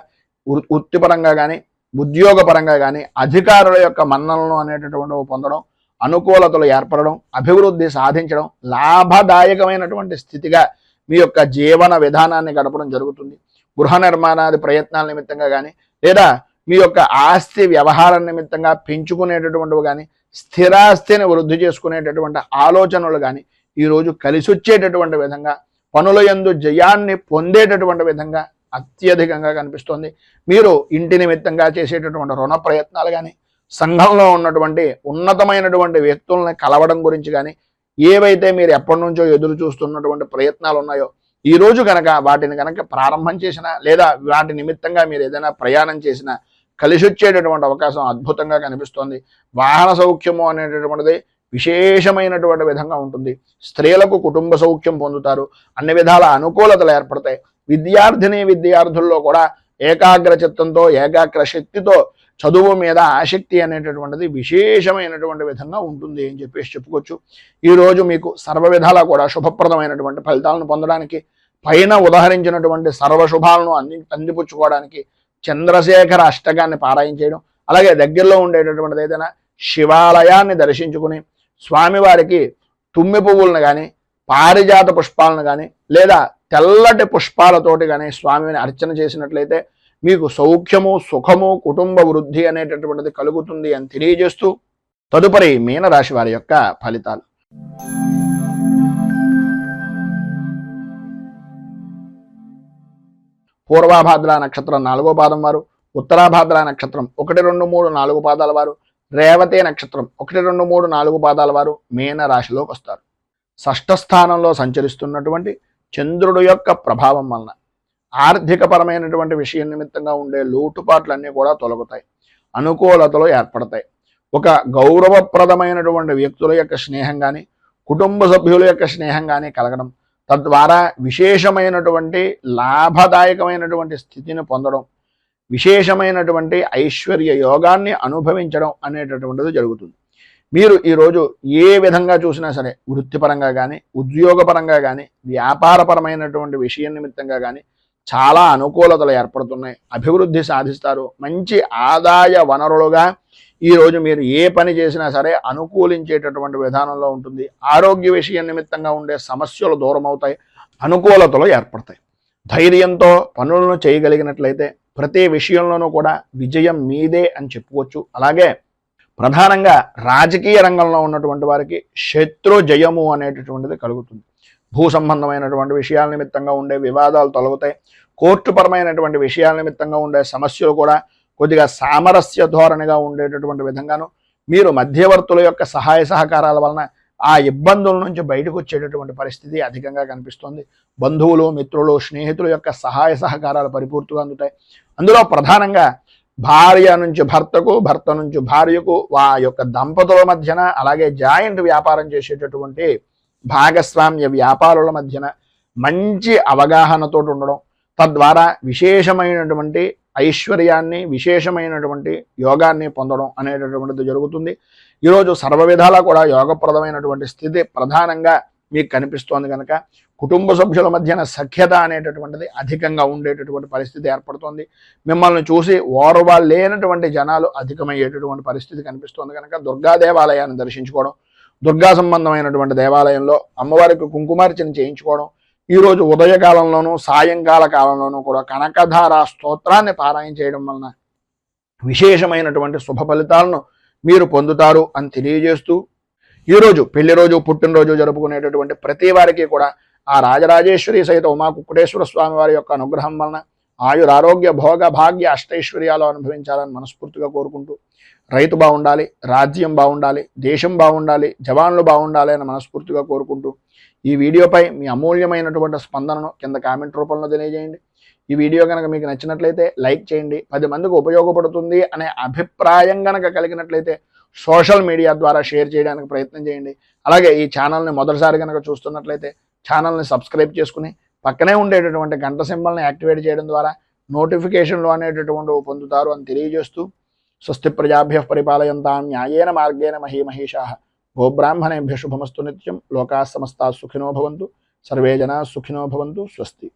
వృత్తిపరంగా కానీ ఉద్యోగపరంగా కానీ అధికారుల యొక్క మన్ననలు అనేటటువంటివి పొందడం, అనుకూలతలు ఏర్పడడం, అభివృద్ధి సాధించడం, లాభదాయకమైనటువంటి స్థితిగా మీ యొక్క జీవన విధానాన్ని గడపడం జరుగుతుంది. గృహ నిర్మాణాది ప్రయత్నాల నిమిత్తంగా కానీ లేదా మీ యొక్క ఆస్తి వ్యవహారం నిమిత్తంగా పెంచుకునేటటువంటివి కానీ స్థిరాస్తిని వృద్ధి చేసుకునేటటువంటి ఆలోచనలు కానీ ఈరోజు కలిసి వచ్చేటటువంటి విధంగా పనుల యందు జయాన్ని పొందేటటువంటి విధంగా అత్యధికంగా కనిపిస్తోంది. మీరు ఇంటి నిమిత్తంగా చేసేటటువంటి రుణ ప్రయత్నాలు కానీ సంఘంలో ఉన్నటువంటి ఉన్నతమైనటువంటి వ్యక్తుల్ని కలవడం గురించి కానీ ఏవైతే మీరు ఎప్పటి నుంచో ఎదురు చూస్తున్నటువంటి ప్రయత్నాలు ఉన్నాయో ఈ రోజు కనుక వాటిని కనుక ప్రారంభం చేసినా లేదా వాటి నిమిత్తంగా మీరు ఏదైనా ప్రయాణం చేసినా కలిసి వచ్చేటటువంటి అవకాశం అద్భుతంగా కనిపిస్తోంది. వాహన సౌఖ్యము అనేటటువంటిది విశేషమైనటువంటి విధంగా ఉంటుంది. స్త్రీలకు కుటుంబ సౌఖ్యం పొందుతారు. అన్ని విధాల అనుకూలతలు ఏర్పడతాయి. విద్యార్థుల్లో కూడా ఏకాగ్ర చిత్తంతో ఏకాగ్ర శక్తితో చదువు మీద ఆసక్తి అనేటటువంటిది విశేషమైనటువంటి విధంగా ఉంటుంది అని చెప్పేసి చెప్పుకోవచ్చు. ఈరోజు మీకు సర్వ విధాలా కూడా శుభప్రదమైనటువంటి ఫలితాలను పొందడానికి, పైన ఉదహరించినటువంటి సర్వశుభాలను అందిపుచ్చుకోవడానికి చంద్రశేఖర అష్టకాన్ని పారాయణ చేయడం, అలాగే దగ్గరలో ఉండేటటువంటిది ఏదైనా శివాలయాన్ని దర్శించుకుని స్వామివారికి తుమ్మి పువ్వులను కానీ, పారిజాత పుష్పాలను కానీ, లేదా తెల్లటి పుష్పాలతోటి కానీ స్వామిని అర్చన చేసినట్లయితే మీకు సౌఖ్యము, సుఖము, కుటుంబ వృద్ధి అనేటటువంటిది కలుగుతుంది అని తెలియజేస్తూ తదుపరి మీనరాశి వారి యొక్క ఫలితాలు. పూర్వాభాద్ర నక్షత్రం 4వ పాదం వారు, ఉత్తరాభాద్ర నక్షత్రం 1, 2, 3, 4 పాదాల వారు, రేవతే నక్షత్రం 1, 2, 3, 4 పాదాల వారు మీనరాశిలోకి వస్తారు. షష్ఠ స్థానంలో సంచరిస్తున్నటువంటి చంద్రుడు యొక్క ప్రభావం వలన ఆర్థికపరమైనటువంటి విషయం నిమిత్తంగా ఉండే లోటుపాట్లన్నీ కూడా తొలగుతాయి, అనుకూలతలు ఏర్పడతాయి. ఒక గౌరవప్రదమైనటువంటి వ్యక్తుల యొక్క స్నేహం కానీ, కుటుంబ సభ్యుల యొక్క స్నేహం కానీ కలగడం, తద్వారా విశేషమైనటువంటి లాభదాయకమైనటువంటి స్థితిని పొందడం, విశేషమైనటువంటి ఐశ్వర్య యోగాన్ని అనుభవించడం అనేటటువంటిది జరుగుతుంది. మీరు ఈరోజు ఏ విధంగా చూసినా సరే, వృత్తిపరంగా కానీ, ఉద్యోగపరంగా కానీ, వ్యాపారపరమైనటువంటి విషయం నిమిత్తంగా కానీ చాలా అనుకూలతలు ఏర్పడుతున్నాయి, అభివృద్ధి సాధిస్తారు. మంచి ఆదాయ వనరులుగా ఈరోజు మీరు ఏ పని చేసినా సరే అనుకూలించేటటువంటి విధానంలో ఉంటుంది. ఆరోగ్య విషయం నిమిత్తంగా ఉండే సమస్యలు దూరం అవుతాయి, అనుకూలతలు ఏర్పడతాయి. ధైర్యంతో పనులను చేయగలిగినట్లయితే ప్రతి విషయంలోనూ కూడా విజయం మీదే అని చెప్పుకోవచ్చు. అలాగే ప్రధానంగా రాజకీయ రంగంలో ఉన్నటువంటి వారికి శత్రు జయము అనేటటువంటిది కలుగుతుంది. భూ సంబంధమైనటువంటి విషయాల నిమిత్తంగా ఉండే వివాదాలు తొలగుతాయి. కోర్టుపరమైనటువంటి విషయాల నిమిత్తంగా ఉండే సమస్యలు కూడా కొద్దిగా సామరస్య ధోరణిగా ఉండేటటువంటి విధంగాను, మీరు మధ్యవర్తుల యొక్క సహాయ సహకారాల వలన ఆ ఇబ్బందుల నుంచి బయటకు వచ్చేటటువంటి పరిస్థితి అధికంగా కనిపిస్తుంది. బంధువులు, మిత్రులు, స్నేహితుల యొక్క సహాయ సహకారాలు పరిపూర్తిగా అందుతాయి. అందులో ప్రధానంగా భార్య నుంచి భర్తకు, భర్త నుంచి భార్యకు, ఆ యొక్క దంపతుల మధ్యన, అలాగే జాయింట్ వ్యాపారం చేసేటటువంటి భాగస్వామ్య వ్యాపారుల మధ్యన మంచి అవగాహనతో ఉండడం, తద్వారా విశేషమైనటువంటి ఐశ్వర్యాన్ని, విశేషమైనటువంటి యోగాన్ని పొందడం అనేటటువంటిది జరుగుతుంది. ఈరోజు సర్వ విధాలా కూడా యోగప్రదమైనటువంటి స్థితి ప్రధానంగా మీకు కనిపిస్తోంది కనుక కుటుంబ సభ్యుల మధ్యన సఖ్యత అనేటటువంటిది అధికంగా ఉండేటటువంటి పరిస్థితి ఏర్పడుతోంది. మిమ్మల్ని చూసి ఓర్వలేనటువంటి జనాలు అధికమయ్యేటటువంటి పరిస్థితి కనిపిస్తోంది కనుక దుర్గా దేవాలయాన్ని దర్శించుకోవడం, దుర్గా సంబంధమైనటువంటి దేవాలయంలో అమ్మవారికి కుంకుమార్చన చేయించుకోవడం, ఈరోజు ఉదయకాలంలోనూ సాయంకాల కాలంలోనూ కూడా కనకధార స్తోత్రాన్ని పారాయణ చేయడం వలన విశేషమైనటువంటి శుభ ఫలితాలను మీరు పొందుతారు అని తెలియజేస్తూ, ఈరోజు పెళ్లి రోజు, పుట్టినరోజు జరుపుకునేటటువంటి ప్రతి వారికి కూడా ఆ రాజరాజేశ్వరి సహిత ఉమా కుక్కుటేశ్వర స్వామి వారి యొక్క అనుగ్రహం వలన ఆయురారోగ్య భోగ భాగ్య అష్టైశ్వర్యాలు అనుభవించాలని మనస్ఫూర్తిగా కోరుకుంటూ, రైతు బాగుండాలి, రాజ్యం బాగుండాలి, దేశం బాగుండాలి, జవాన్లు బాగుండాలి అని మనస్ఫూర్తిగా కోరుకుంటూ ఈ వీడియోపై మీ అమూల్యమైనటువంటి స్పందనను కింద కామెంట్ రూపంలో తెలియజేయండి. ఈ వీడియో కనుక మీకు నచ్చినట్లయితే లైక్ చేయండి. 10 మందికి ఉపయోగపడుతుంది అనే అభిప్రాయం కనుక కలిగినట్లయితే సోషల్ మీడియా ద్వారా షేర్ చేయడానికి ప్రయత్నం చేయండి. అలాగే ఈ ఛానల్ని మొదటిసారి కనుక చూస్తున్నట్లయితే ఛానల్ని సబ్స్క్రైబ్ చేసుకుని పక్కనే ఉండేటటువంటి గంట సింబల్ని యాక్టివేట్ చేయడం ద్వారా నోటిఫికేషన్లు అనేటటువంటివి పొందుతారు అని తెలియజేస్తూ, స్వస్తి ప్రజాభ్యః పరిపాలయంతాం న్యాయేన మార్గేణ మహీమహీషాః గోబ్రాహ్మణేభ్యః శుభమస్తు నిత్యం. లోకాః సమస్తాః సుఖినో భవంతు. సర్వే జనాః సుఖినో భవంతు. స్వస్తి.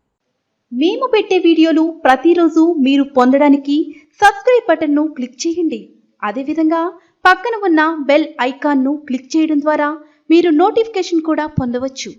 మేము పెట్టే వీడియోలు ప్రతిరోజు మీరు పొందడానికి సబ్స్క్రైబ్ బటన్ను క్లిక్ చేయండి. అదేవిధంగా పక్కన ఉన్న బెల్ ఐకాన్ను క్లిక్ చేయడం ద్వారా మీరు నోటిఫికేషన్ కూడా పొందవచ్చు.